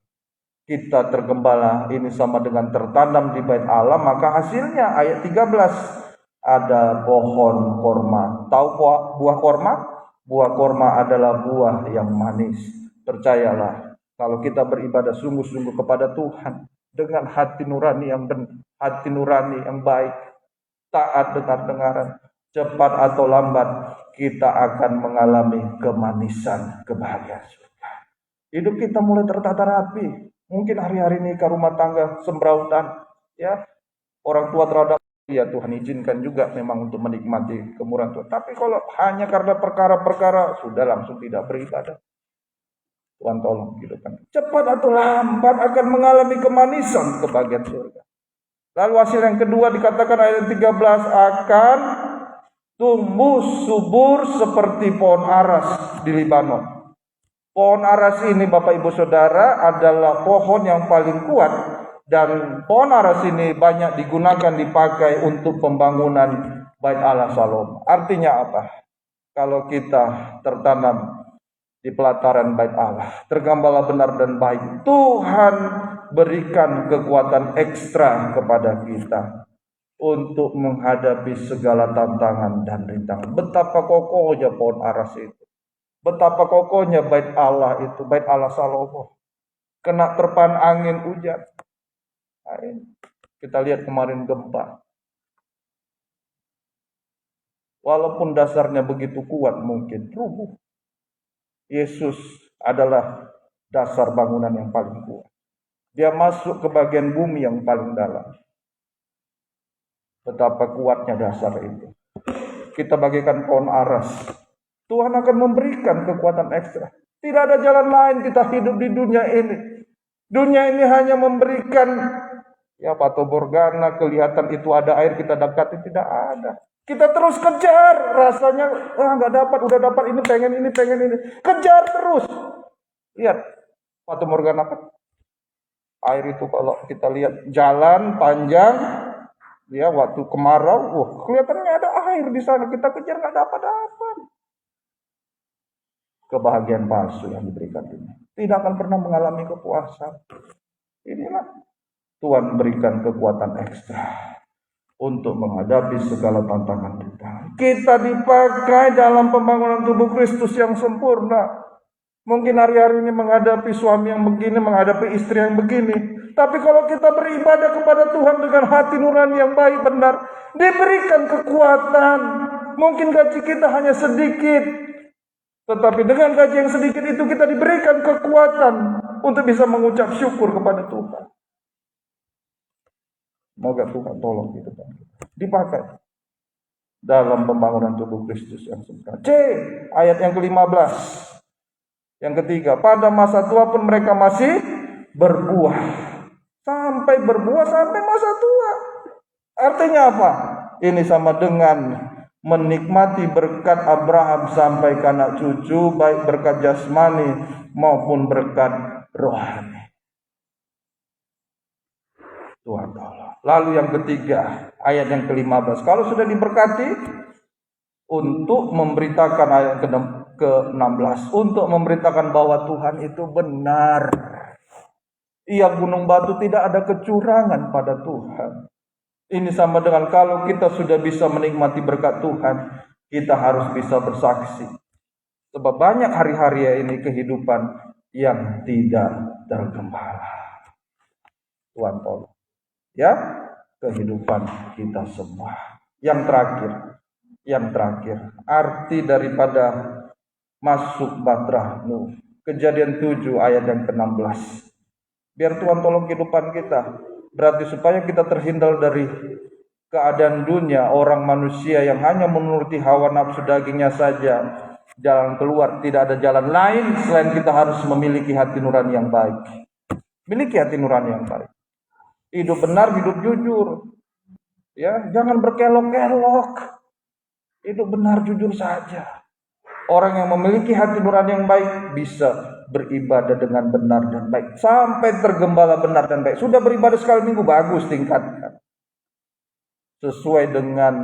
kita tergembala, ini sama dengan tertanam di bait Allah, maka hasilnya ayat 13 ada pohon korma. Tahu buah korma? Buah korma adalah buah yang manis. Percayalah, kalau kita beribadah sungguh-sungguh kepada Tuhan dengan hati nurani yang benar, hati nurani yang baik, taat dengar-dengaran, cepat atau lambat kita akan mengalami kemanisan kebahagiaan surga. Hidup kita mulai tertata rapi. Mungkin hari-hari nikah rumah tangga sembrautan, ya orang tua terhadap, ya Tuhan izinkan juga memang untuk menikmati kemurahan Tuhan. Tapi kalau hanya karena perkara-perkara, sudah langsung tidak beribadah. Tuhan tolong gitu kan. Cepat atau lambat akan mengalami kemanisan kebahagiaan surga. Lalu hasil yang kedua dikatakan ayat 13 akan tumbuh subur seperti pohon aras di Libanon. Pohon aras ini Bapak Ibu Saudara adalah pohon yang paling kuat, dan pohon aras ini banyak digunakan dipakai untuk pembangunan bait Allah Salomo. Artinya apa? Kalau kita tertanam di pelataran bait Allah, tergembala benar dan baik, Tuhan berikan kekuatan ekstra kepada kita untuk menghadapi segala tantangan dan rintangan. Betapa kokohnya pohon aras itu. Betapa kokohnya bait Allah itu, bait Allah Salomo. Kena terpaan angin hujan. Nah, kita lihat kemarin gempa. Walaupun dasarnya begitu kuat mungkin rubuh. Yesus adalah dasar bangunan yang paling kuat. Dia masuk ke bagian bumi yang paling dalam. Betapa kuatnya dasar itu. Kita bagikan pohon aras. Tuhan akan memberikan kekuatan ekstra. Tidak ada jalan lain kita hidup di dunia ini. Dunia ini hanya memberikan ya Fata Morgana, kelihatan itu ada air kita dekati, tidak ada. Kita terus kejar, rasanya nggak dapat, udah dapat ini, pengen ini. Kejar terus. Lihat Fata Morgana kan. Air itu kalau kita lihat jalan panjang, ya waktu kemarau, kelihatannya ada air di sana. Kita kejar nggak dapat. Kebahagiaan palsu yang diberikan ini tidak akan pernah mengalami kepuasan. Inilah Tuhan berikan kekuatan ekstra untuk menghadapi segala tantangan kita. Kita dipakai dalam pembangunan tubuh Kristus yang sempurna. Mungkin hari-hari ini menghadapi suami yang begini, menghadapi istri yang begini. Tapi kalau kita beribadah kepada Tuhan dengan hati nurani yang baik benar, diberikan kekuatan. Mungkin gaji kita hanya sedikit, tetapi dengan gaji yang sedikit itu kita diberikan kekuatan untuk bisa mengucap syukur kepada Tuhan. Semoga Tuhan tolong kita dipakai dalam pembangunan tubuh Kristus yang sempurna. C, ayat yang ke-15. Yang ketiga, pada masa tua pun mereka masih berbuah. Sampai berbuah sampai masa tua. Artinya apa? Ini sama dengan menikmati berkat Abraham sampai ke anak cucu, baik berkat jasmani maupun berkat rohani. Tuhan tolong. Lalu yang ketiga, ayat yang ke-15. Kalau sudah diberkati, untuk memberitakan ayat ke-16, untuk memberitakan bahwa Tuhan itu benar. Ia gunung batu, tidak ada kecurangan pada Tuhan. Ini sama dengan kalau kita sudah bisa menikmati berkat Tuhan, kita harus bisa bersaksi. Sebab banyak hari-hari ini kehidupan yang tidak tergembala. Tuhan tolong. Ya, kehidupan kita semua. Yang terakhir, arti daripada masuk baterahmu. Kejadian 7 ayat yang ke-16. Biar Tuhan tolong kehidupan kita. Berarti supaya kita terhindar dari keadaan dunia, orang manusia yang hanya menuruti hawa nafsu dagingnya saja, jalan keluar, tidak ada jalan lain selain kita harus memiliki hati nurani yang baik. Miliki hati nurani yang baik. Hidup benar, hidup jujur. Ya, jangan berkelok-kelok. Hidup benar, jujur saja. Orang yang memiliki hati nurani yang baik bisa beribadah dengan benar dan baik. Sampai tergembala benar dan baik. Sudah beribadah sekali minggu, bagus, tingkatkan. Sesuai dengan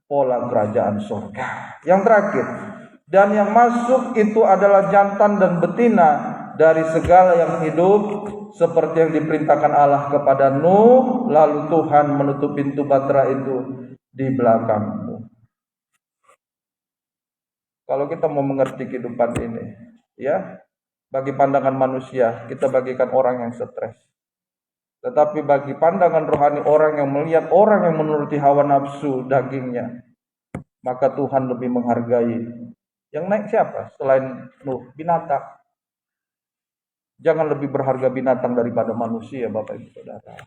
pola kerajaan surga. Yang terakhir, dan yang masuk itu adalah jantan dan betina dari segala yang hidup, seperti yang diperintahkan Allah kepada Nuh. Lalu Tuhan menutup pintu bahtera itu di belakangmu. Kalau kita mau mengerti kehidupan ini, ya, bagi pandangan manusia, kita bagikan orang yang stres. Tetapi bagi pandangan rohani, orang yang melihat orang yang menuruti hawa nafsu dagingnya, maka Tuhan lebih menghargai. Yang naik siapa? Selain Nuh, binatang. Jangan lebih berharga binatang daripada manusia, Bapak Ibu Saudara.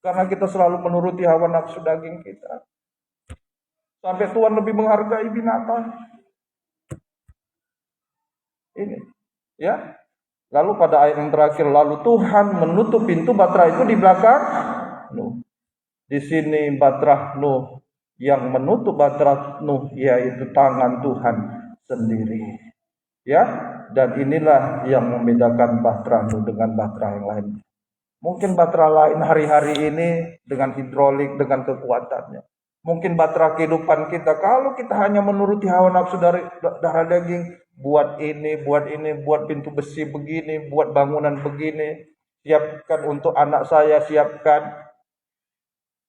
Karena kita selalu menuruti hawa nafsu daging kita. Sampai Tuhan lebih menghargai binatang. Ini, ya. Lalu pada ayat yang terakhir, lalu Tuhan menutup pintu bahtera itu di belakang Nuh. Di sini bahtera Nuh, yang menutup bahtera Nuh yaitu tangan Tuhan sendiri. Ya, dan inilah yang membedakan bahtera Nuh dengan bahtera yang lain. Mungkin bahtera lain hari-hari ini dengan hidrolik, dengan kekuatannya. Mungkin bahtera kehidupan kita, kalau kita hanya menuruti hawa nafsu dari darah daging, buat ini, buat pintu besi begini, buat bangunan begini, siapkan untuk anak saya, siapkan.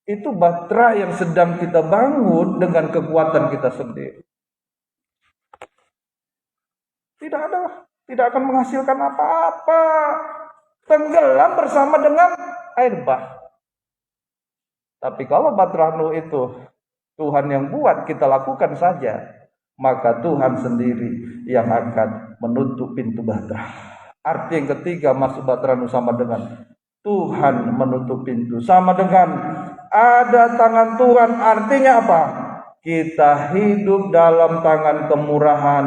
Itu bahtera yang sedang kita bangun dengan kekuatan kita sendiri. Tidak akan menghasilkan apa-apa. Tenggelam bersama dengan air bah. Tapi kalau bahtera Nuh itu Tuhan yang buat, kita lakukan saja, maka Tuhan sendiri yang akan menutup pintu bahtera. Arti yang ketiga masuk bahtera Nuh sama dengan Tuhan menutup pintu. Sama dengan ada tangan Tuhan. Artinya apa? Kita hidup dalam tangan kemurahan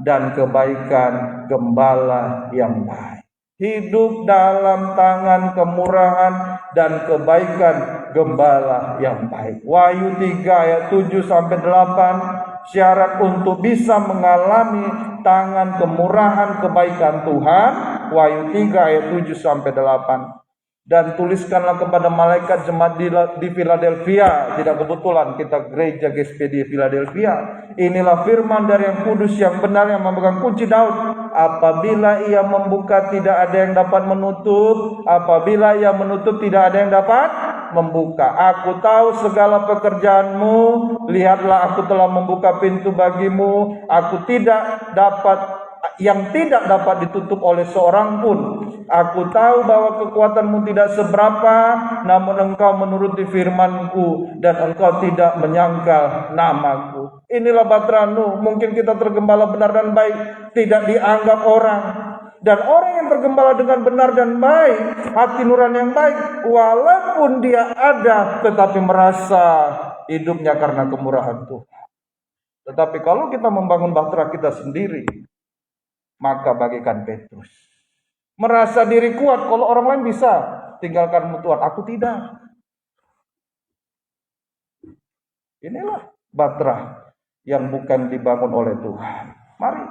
dan kebaikan Gembala yang baik. Hidup dalam tangan kemurahan dan kebaikan Gembala yang baik. Wahyu 3 ayat 7-8, syarat untuk bisa mengalami tangan kemurahan kebaikan Tuhan. Wahyu 3 ayat 7-8. Dan tuliskanlah kepada malaikat jemaat di Philadelphia. Tidak kebetulan kita gereja GSP di Philadelphia. Inilah firman dari yang kudus, yang benar, yang memegang kunci Daud. Apabila ia membuka, tidak ada yang dapat menutup. Apabila ia menutup, tidak ada yang dapat membuka. Aku tahu segala pekerjaanmu. Lihatlah, aku telah membuka pintu bagimu. Aku tidak dapat, yang tidak dapat ditutup oleh seorang pun. Aku tahu bahwa kekuatanmu tidak seberapa, namun engkau menuruti firmanku dan engkau tidak menyangkal namaku. Inilah bahtera Nuh. Mungkin kita tergembala benar dan baik, tidak dianggap orang. Dan orang yang tergembala dengan benar dan baik, hati nurani yang baik, walaupun dia ada, tetapi merasa hidupnya karena kemurahan Tuhan. Tetapi kalau kita membangun bahtera kita sendiri, maka bagikan Petrus. Merasa diri kuat, kalau orang lain bisa tinggalkan Tuhan, aku tidak. Inilah bahtera yang bukan dibangun oleh Tuhan. Mari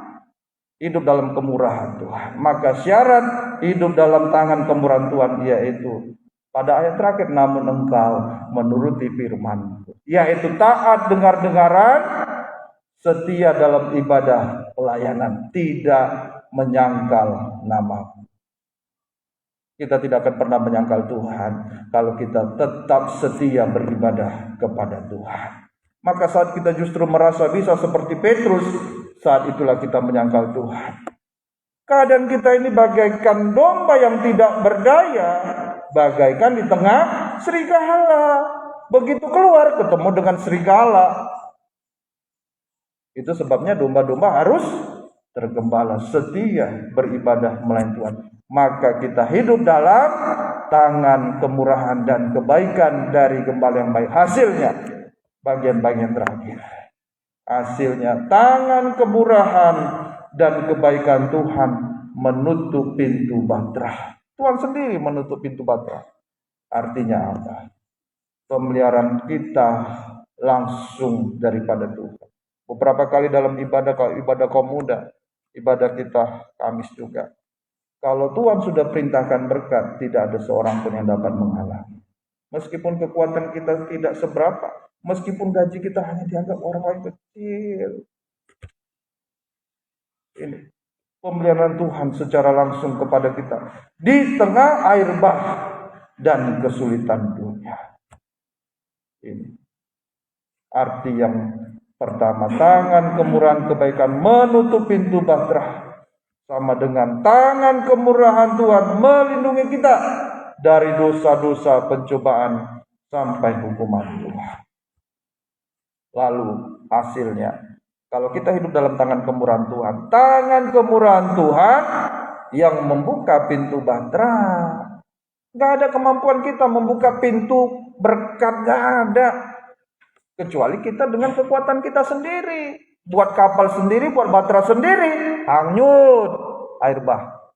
hidup dalam kemurahan Tuhan. Maka syarat hidup dalam tangan kemurahan Tuhan yaitu pada ayat terakhir, namun engkau menuruti firman, yaitu taat dengar-dengaran, setia dalam ibadah pelayanan, tidak menyangkal namamu. Kita tidak akan pernah menyangkal Tuhan kalau kita tetap setia beribadah kepada Tuhan. Maka saat kita justru merasa bisa seperti Petrus, saat itulah kita menyangkal Tuhan. Keadaan kita ini bagaikan domba yang tidak berdaya, bagaikan di tengah serigala. Begitu keluar ketemu dengan serigala. Itu sebabnya domba-domba harus tergembala, setia beribadah melayani Tuhan. Maka kita hidup dalam tangan kemurahan dan kebaikan dari Gembala yang baik. Hasilnya, bagian-bagian terakhir, hasilnya tangan kemurahan dan kebaikan Tuhan menutup pintu bahtera. Tuhan sendiri menutup pintu bahtera. Artinya apa? Pemeliharaan kita langsung daripada Tuhan. Beberapa kali dalam ibadah, kalau ibadah kaum muda, ibadah kita Kamis juga, Kalau Tuhan sudah perintahkan berkat, tidak ada seorang pun yang dapat menghalangi. Meskipun kekuatan kita tidak seberapa, meskipun gaji kita hanya dianggap orang lain kecil. Ini pemeliharaan Tuhan secara langsung kepada kita di tengah air bah dan kesulitan dunia. Ini arti yang pertama, tangan kemurahan kebaikan menutup pintu bahtera. Sama dengan tangan kemurahan Tuhan melindungi kita dari dosa-dosa, pencobaan, sampai hukuman Tuhan. Lalu hasilnya, kalau kita hidup dalam tangan kemurahan Tuhan yang membuka pintu bahtera. Gak ada kemampuan kita membuka pintu berkat, gak ada. Kecuali kita dengan kekuatan kita sendiri. Buat kapal sendiri, buat bahtera sendiri, hanyut air bah.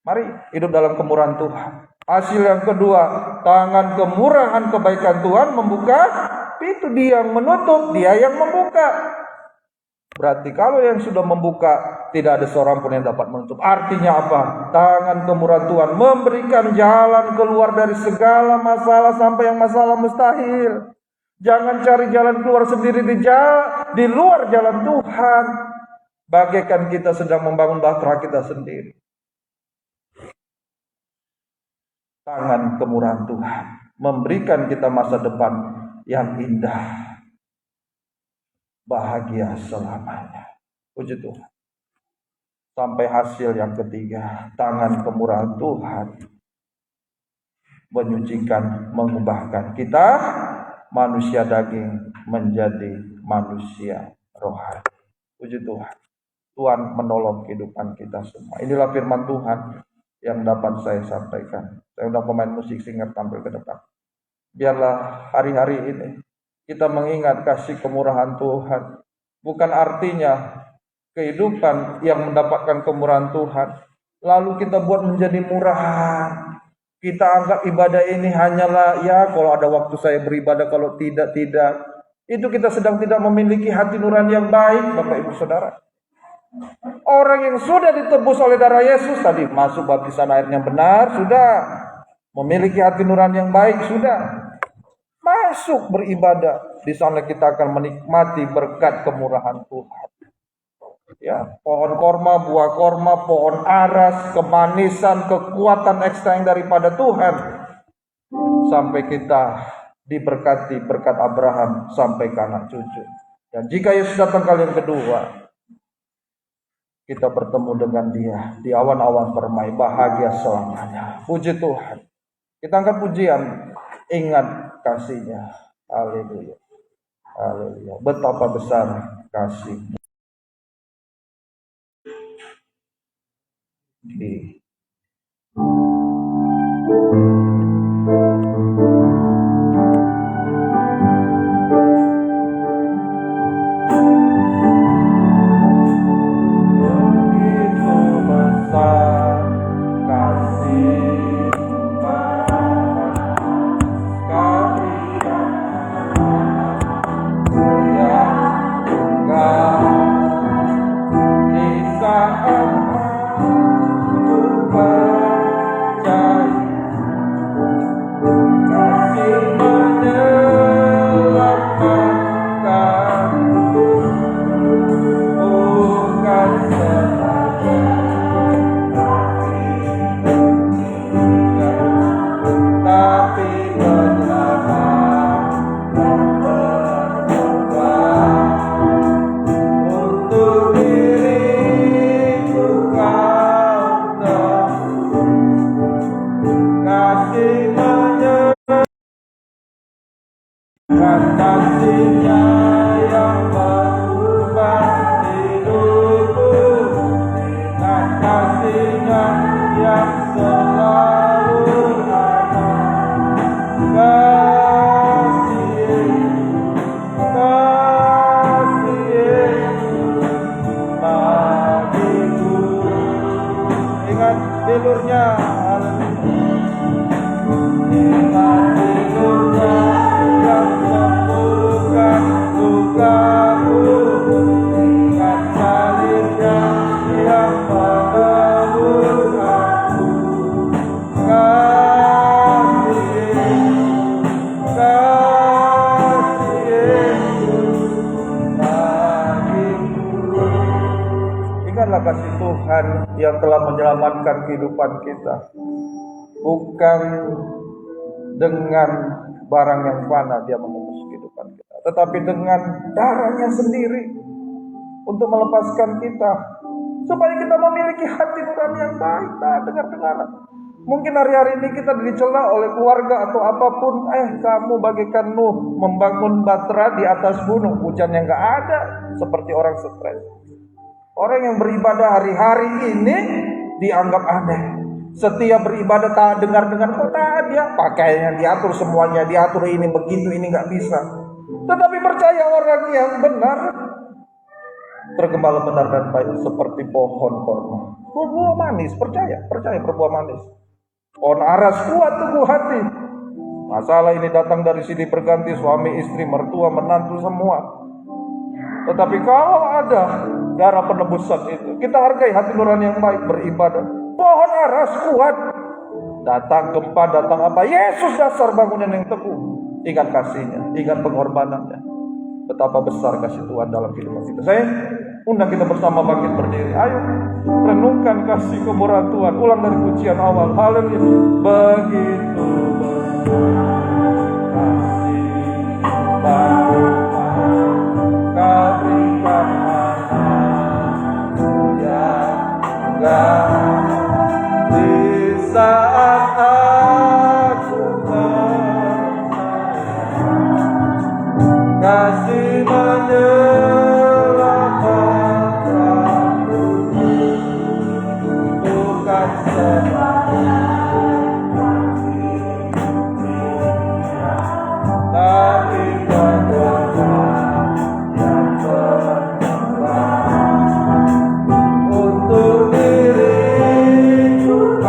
Mari hidup dalam kemurahan Tuhan. Hasil yang kedua, tangan kemurahan kebaikan Tuhan membuka pintu. Dia yang menutup, dia yang membuka. Berarti kalau yang sudah membuka, tidak ada seorang pun yang dapat menutup. Artinya apa? Tangan kemurahan Tuhan memberikan jalan keluar dari segala masalah sampai yang masalah mustahil. Jangan cari jalan keluar sendiri di luar jalan Tuhan. Bagaikan kita sedang membangun bahtera kita sendiri. Tangan kemurahan Tuhan memberikan kita masa depan yang indah, bahagia selamanya. Puji Tuhan. Sampai hasil yang ketiga, tangan kemurahan Tuhan menyucikan, mengubahkan kita manusia daging menjadi manusia rohani. Puji Tuhan. Tuhan menolong kehidupan kita semua. Inilah firman Tuhan yang dapat saya sampaikan. Saya undang pemain musik singer tampil ke depan. Biarlah hari-hari ini kita mengingat kasih kemurahan Tuhan. Bukan artinya kehidupan yang mendapatkan kemurahan Tuhan lalu kita buat menjadi murahan. Kita anggap ibadah ini hanyalah, ya kalau ada waktu saya beribadah, kalau tidak. Itu kita sedang tidak memiliki hati nurani yang baik, Bapak Ibu Saudara. Orang yang sudah ditebus oleh darah Yesus tadi, masuk baptisan airnya benar, sudah. Memiliki hati nurani yang baik, sudah. Masuk beribadah. Di sana kita akan menikmati berkat kemurahan Tuhan. Ya, pohon korma, buah korma, pohon aras, kemanisan, kekuatan ekstra yang daripada Tuhan. Sampai kita diberkati berkat Abraham sampai ke anak cucu. Dan jika Yesus datang kali yang kedua, kita bertemu dengan Dia di awan-awan permai, bahagia selamanya. Puji Tuhan. Kita angkat pujian, ingat kasih-Nya. Haleluya. Haleluya. Betapa besar kasih-Mu. Okay. Ingat tidurnya yang membuka kasih Tuhan yang telah menyelamatkan kehidupan kita. Bukan dengan barang yang fana dia menembus kehidupan kita, tetapi dengan darahnya sendiri untuk melepaskan kita, supaya kita memiliki hati nurani yang baik. Dengar. Mungkin hari-hari ini kita dicela oleh keluarga atau apapun. Kamu bagaikan Nuh membangun batra di atas gunung, hujan yang gak ada, seperti orang stres. Orang yang beribadah hari-hari ini dianggap aneh. Setiap beribadah tak dengar-dengar, kok taat ya, pakaiannya diatur, semuanya diatur, ini begitu, ini gak bisa. Tetapi percaya orang yang benar tergembala benar dan baik seperti pohon korma, berbuah manis. Percaya berbuah manis. Pohon aras kuat teguh hati. Masalah ini datang dari sini berganti, suami, istri, mertua, menantu, semua. Tetapi kalau ada darah penebusan itu, kita hargai hati nurani yang baik, beribadah. Pohon aras kuat. Datang gempa, datang apa, Yesus dasar bangunan yang teguh. Ingat kasihnya, ingat pengorbanannya. Betapa besar kasih Tuhan dalam kehidupan kita. Saya undang kita bersama bangkit berdiri. Ayo renungkan kasih kemurahan Tuhan. Ulang dari pujian awal. Haleluya. Begitu kasih Bapa Kau berikan anakmu yang di saat aku kasih menyelamatkanku, bukan tapi kekuatan yang berkembang untuk diriku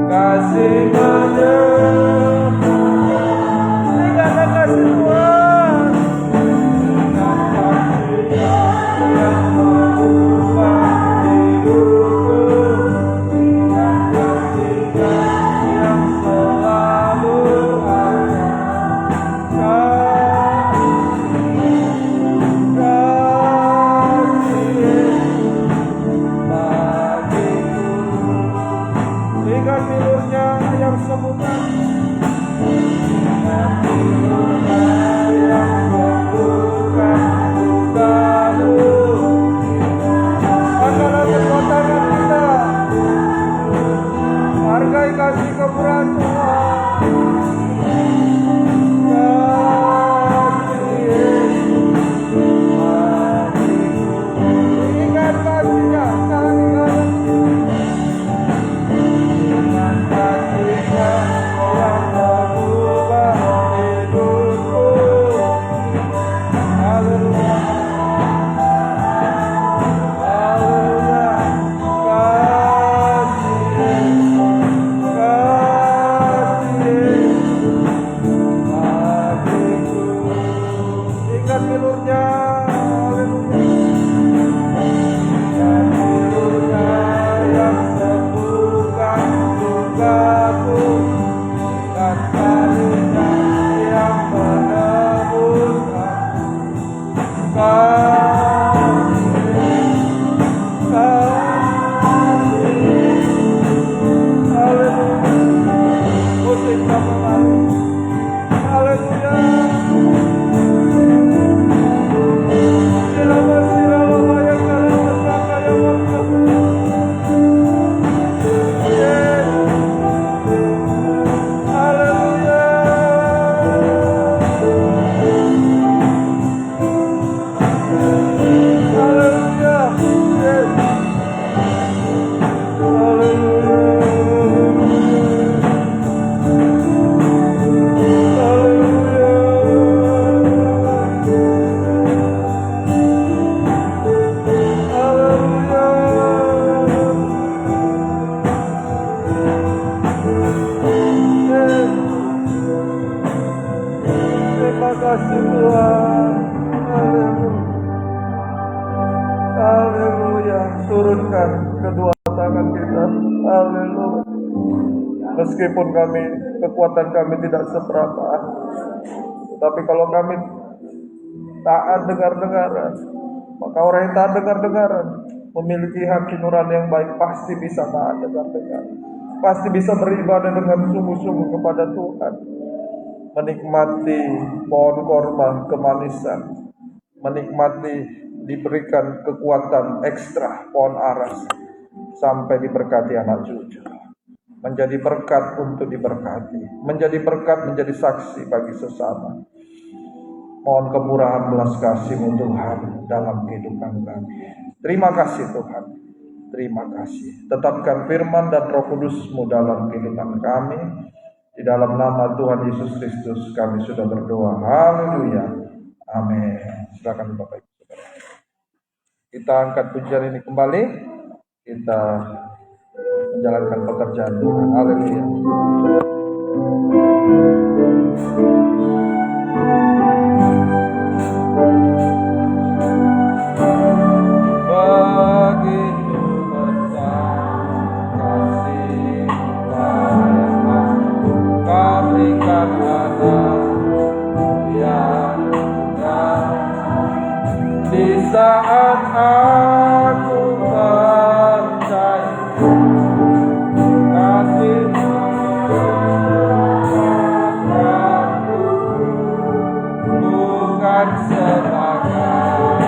kasih turunkan kedua tangan kita. Haleluya. Meskipun kekuatan kami tidak seberapa, tapi kalau kami taat dengar-dengaran, Maka orang yang taat dengar-dengaran, memiliki hati nurani yang baik, pasti bisa taat dengar-dengar, pasti bisa beribadah dengan sungguh-sungguh kepada Tuhan, menikmati pohon korma kemanisan, menikmati diberikan kekuatan ekstra pohon aras, sampai diberkati anak cucu, menjadi berkat untuk diberkati, menjadi berkat, menjadi saksi bagi sesama. Mohon kemurahan belas kasih-Mu Tuhan dalam kehidupan kami. Terima kasih Tuhan, terima kasih. Tetapkan firman dan Roh Kudus-Mu dalam kehidupan kami. Di dalam nama Tuhan Yesus Kristus kami sudah berdoa. Haleluya. Amin. Silakan Bapak Ibu Saudara. Kita angkat pujian ini kembali. Kita menjalankan pekerjaan Tuhan. Haleluya. Begitu besar kasih Tuhan, kasihkan anak yang mudah. Di saat aku percaya kasih-Mu bukan sebagai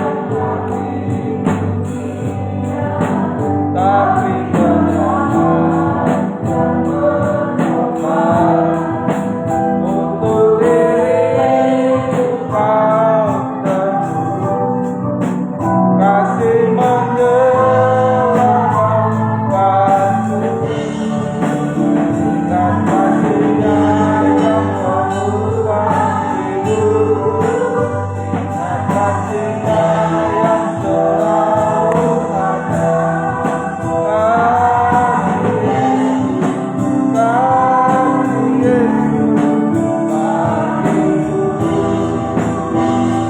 tapi kebenaran untuk diriku Kau tebus, kasih menyelamatkanku, dan kasih-Nya yang mengubah hidupku, dan kasih-Nya yang selalu ada.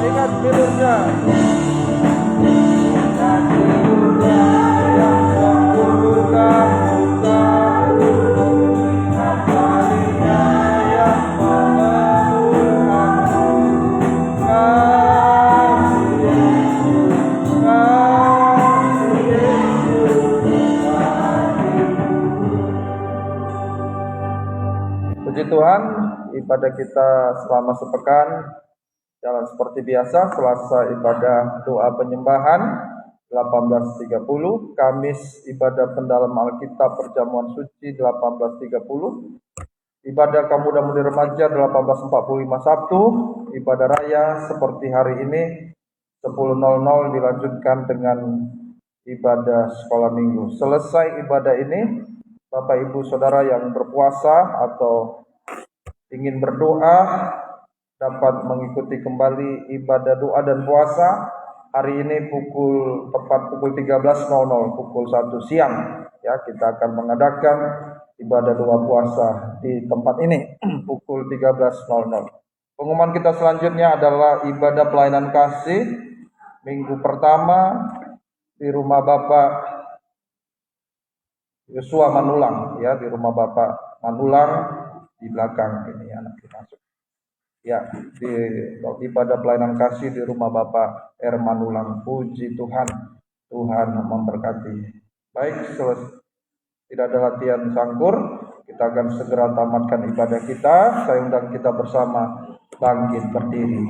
Ingat filmnya. Yang membuka muka, ingat talinya yang memelukku. Kasih Yesus, kasih Yesus, Puji Tuhan, ibadah kita selama sepekan jalan seperti biasa. Selasa ibadah doa penyembahan 18.30, Kamis ibadah pendalam Alkitab perjamuan suci 18.30, ibadah kaum muda mudi remaja 18.45 Sabtu, ibadah raya seperti hari ini 10.00 dilanjutkan dengan ibadah sekolah minggu. Selesai ibadah ini, Bapak Ibu Saudara yang berpuasa atau ingin berdoa dapat mengikuti kembali ibadah doa dan puasa hari ini tepat pukul 13.00, pukul 1 siang. Ya, kita akan mengadakan ibadah doa puasa di tempat ini pukul 13.00. Pengumuman kita selanjutnya adalah ibadah pelayanan kasih minggu pertama di rumah Bapak Yosua Manulang, ya, di rumah Bapak Manulang di belakang ini anak kita masuk. Ya, di ibadah pelayanan kasih di rumah Bapak R. Manulang. Puji Tuhan, Tuhan memberkati. Baik, tidak ada latihan sangkur, kita akan segera tamatkan ibadah kita. Saya undang kita bersama bangkit berdiri.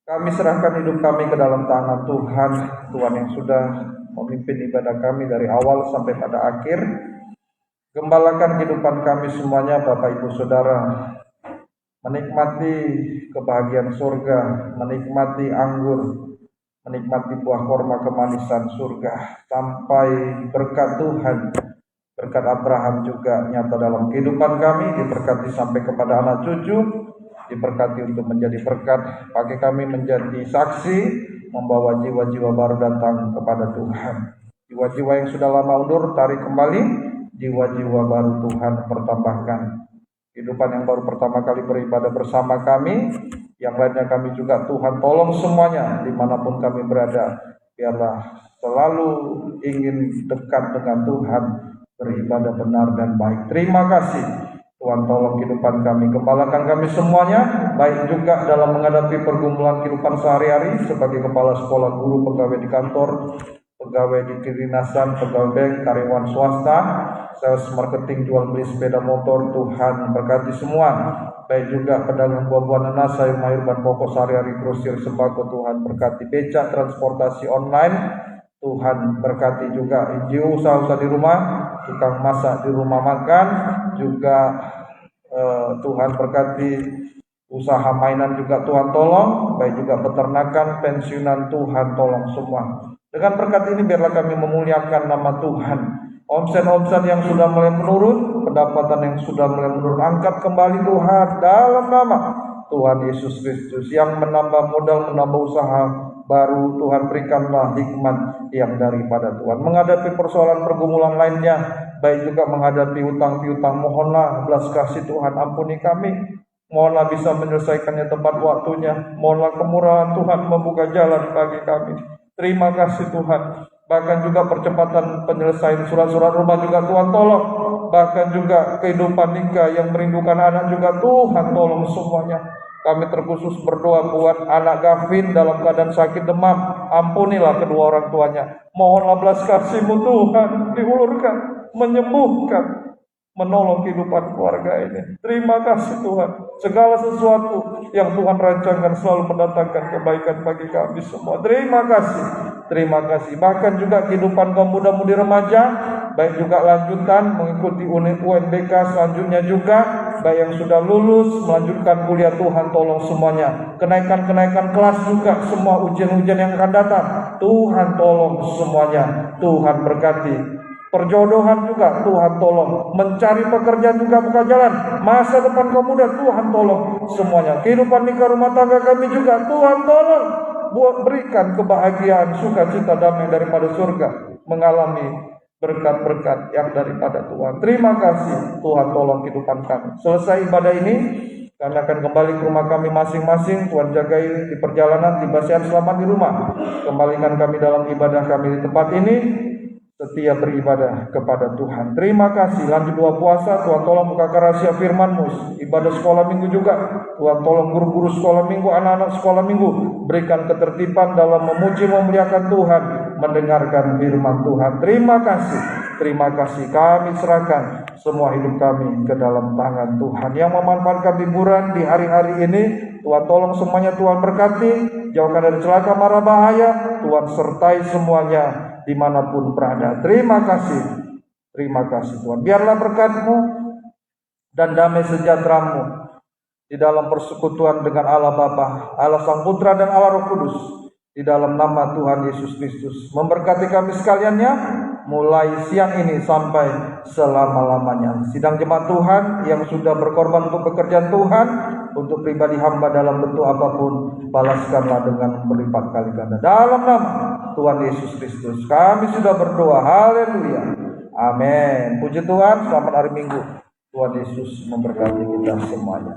Kami serahkan hidup kami ke dalam tangan Tuhan, Tuhan yang sudah memimpin ibadah kami dari awal sampai pada akhir. Gembalakan kehidupan kami semuanya, Bapak Ibu Saudara, menikmati kebahagiaan surga, menikmati anggur, menikmati buah korma kemanisan surga, sampai berkat Tuhan, berkat Abraham juga nyata dalam kehidupan kami, diberkati sampai kepada anak cucu, diberkati untuk menjadi berkat, bagi kami menjadi saksi, membawa jiwa-jiwa baru datang kepada Tuhan. Jiwa-jiwa yang sudah lama undur, tarik kembali, jiwa-jiwa baru Tuhan pertambahkan. Kehidupan yang baru pertama kali beribadah bersama kami, yang lainnya kami juga Tuhan tolong semuanya dimanapun kami berada, biarlah selalu ingin dekat dengan Tuhan, beribadah benar dan baik. Terima kasih Tuhan tolong kehidupan kami, gembalakan kami semuanya, baik juga dalam menghadapi pergumulan kehidupan sehari-hari sebagai kepala sekolah, guru, pegawai di kantor, pegawai di kedinasan, pegawai bank, karyawan swasta, sales, marketing, jual beli sepeda motor. Tuhan berkati semua, baik juga pedagang buah-buahan, nanas, sayur mayur, bahan pokok sehari-hari, grosir, sembako. Tuhan berkati becak, transportasi online. Tuhan berkati juga NGO, usaha-usaha di rumah, tukang masak di rumah makan, juga Tuhan berkati usaha mainan juga Tuhan tolong, baik juga peternakan, pensiunan. Tuhan tolong semua. Dengan berkat ini biarlah kami memuliakan nama Tuhan. Omset-omset yang sudah mulai menurun, pendapatan yang sudah mulai menurun, angkat kembali Tuhan dalam nama Tuhan Yesus Kristus. Yang menambah modal, menambah usaha baru, Tuhan berikanlah hikmat yang daripada Tuhan. Menghadapi persoalan pergumulan lainnya, baik juga menghadapi hutang piutang, mohonlah belas kasih Tuhan, ampuni kami. Mohonlah bisa menyelesaikannya tepat waktunya. Mohonlah kemurahan Tuhan membuka jalan bagi kami. Terima kasih Tuhan. Bahkan juga percepatan penyelesaian surat-surat rumah juga Tuhan tolong. Bahkan juga kehidupan nikah yang merindukan anak juga Tuhan tolong semuanya. Kami terkhusus berdoa buat anak Gavin dalam keadaan sakit demam. Ampunilah kedua orang tuanya. Mohonlah belas kasih-Mu Tuhan diulurkan, menyembuhkan, menolong kehidupan keluarga ini. Terima kasih Tuhan. Segala sesuatu yang Tuhan rancangkan selalu mendatangkan kebaikan bagi kami semua. Terima kasih. Terima kasih. Bahkan juga kehidupan kaum muda-mudi remaja, baik juga lanjutan mengikuti unit UNBK selanjutnya juga, baik yang sudah lulus melanjutkan kuliah. Tuhan tolong semuanya. Kenaikan-kenaikan kelas juga, semua ujian-ujian yang akan datang, Tuhan tolong semuanya. Tuhan berkati. Perjodohan juga Tuhan tolong. Mencari pekerjaan juga buka jalan. Masa depan kaum muda Tuhan tolong semuanya. Kehidupan nikah rumah tangga kami juga Tuhan tolong. Buat berikan kebahagiaan, sukacita, damai daripada surga. Mengalami berkat-berkat yang daripada Tuhan. Terima kasih Tuhan tolong kehidupan kami. Selesai ibadah ini, kami akan kembali ke rumah kami masing-masing. Tuhan jagai di perjalanan, tiba sehat selamat di rumah. Kembalikan kami dalam ibadah kami di tempat ini. Setia beribadah kepada Tuhan. Terima kasih. Lanjut doa puasa. Tuhan tolong bukakan rahasia firman-Mu. Ibadah sekolah minggu juga. Tuhan tolong guru-guru sekolah minggu, anak-anak sekolah minggu. Berikan ketertiban dalam memuji memuliakan Tuhan, mendengarkan firman Tuhan. Terima kasih. Terima kasih. Kami serahkan semua hidup kami ke dalam tangan Tuhan. Yang memanfaatkan liburan di hari-hari ini, Tuhan tolong semuanya. Tuhan berkati. Jauhkan dari celaka mara bahaya. Tuhan sertai semuanya dimanapun berada. Terima kasih. Terima kasih Tuhan. Biarlah berkat-Mu dan damai sejahtera-Mu di dalam persekutuan dengan Allah Bapa, Allah Sang Putra dan Allah Roh Kudus, di dalam nama Tuhan Yesus Kristus, memberkati kami sekaliannya mulai siang ini sampai selama-lamanya. Sidang jemaat Tuhan yang sudah berkorban untuk pekerjaan Tuhan, untuk pribadi hamba dalam bentuk apapun, balaskanlah dengan berlipat kali ganda. Dalam nama Tuhan Yesus Kristus kami sudah berdoa. Haleluya. Amin. Puji Tuhan. Selamat hari Minggu. Tuhan Yesus memberkati kita semuanya.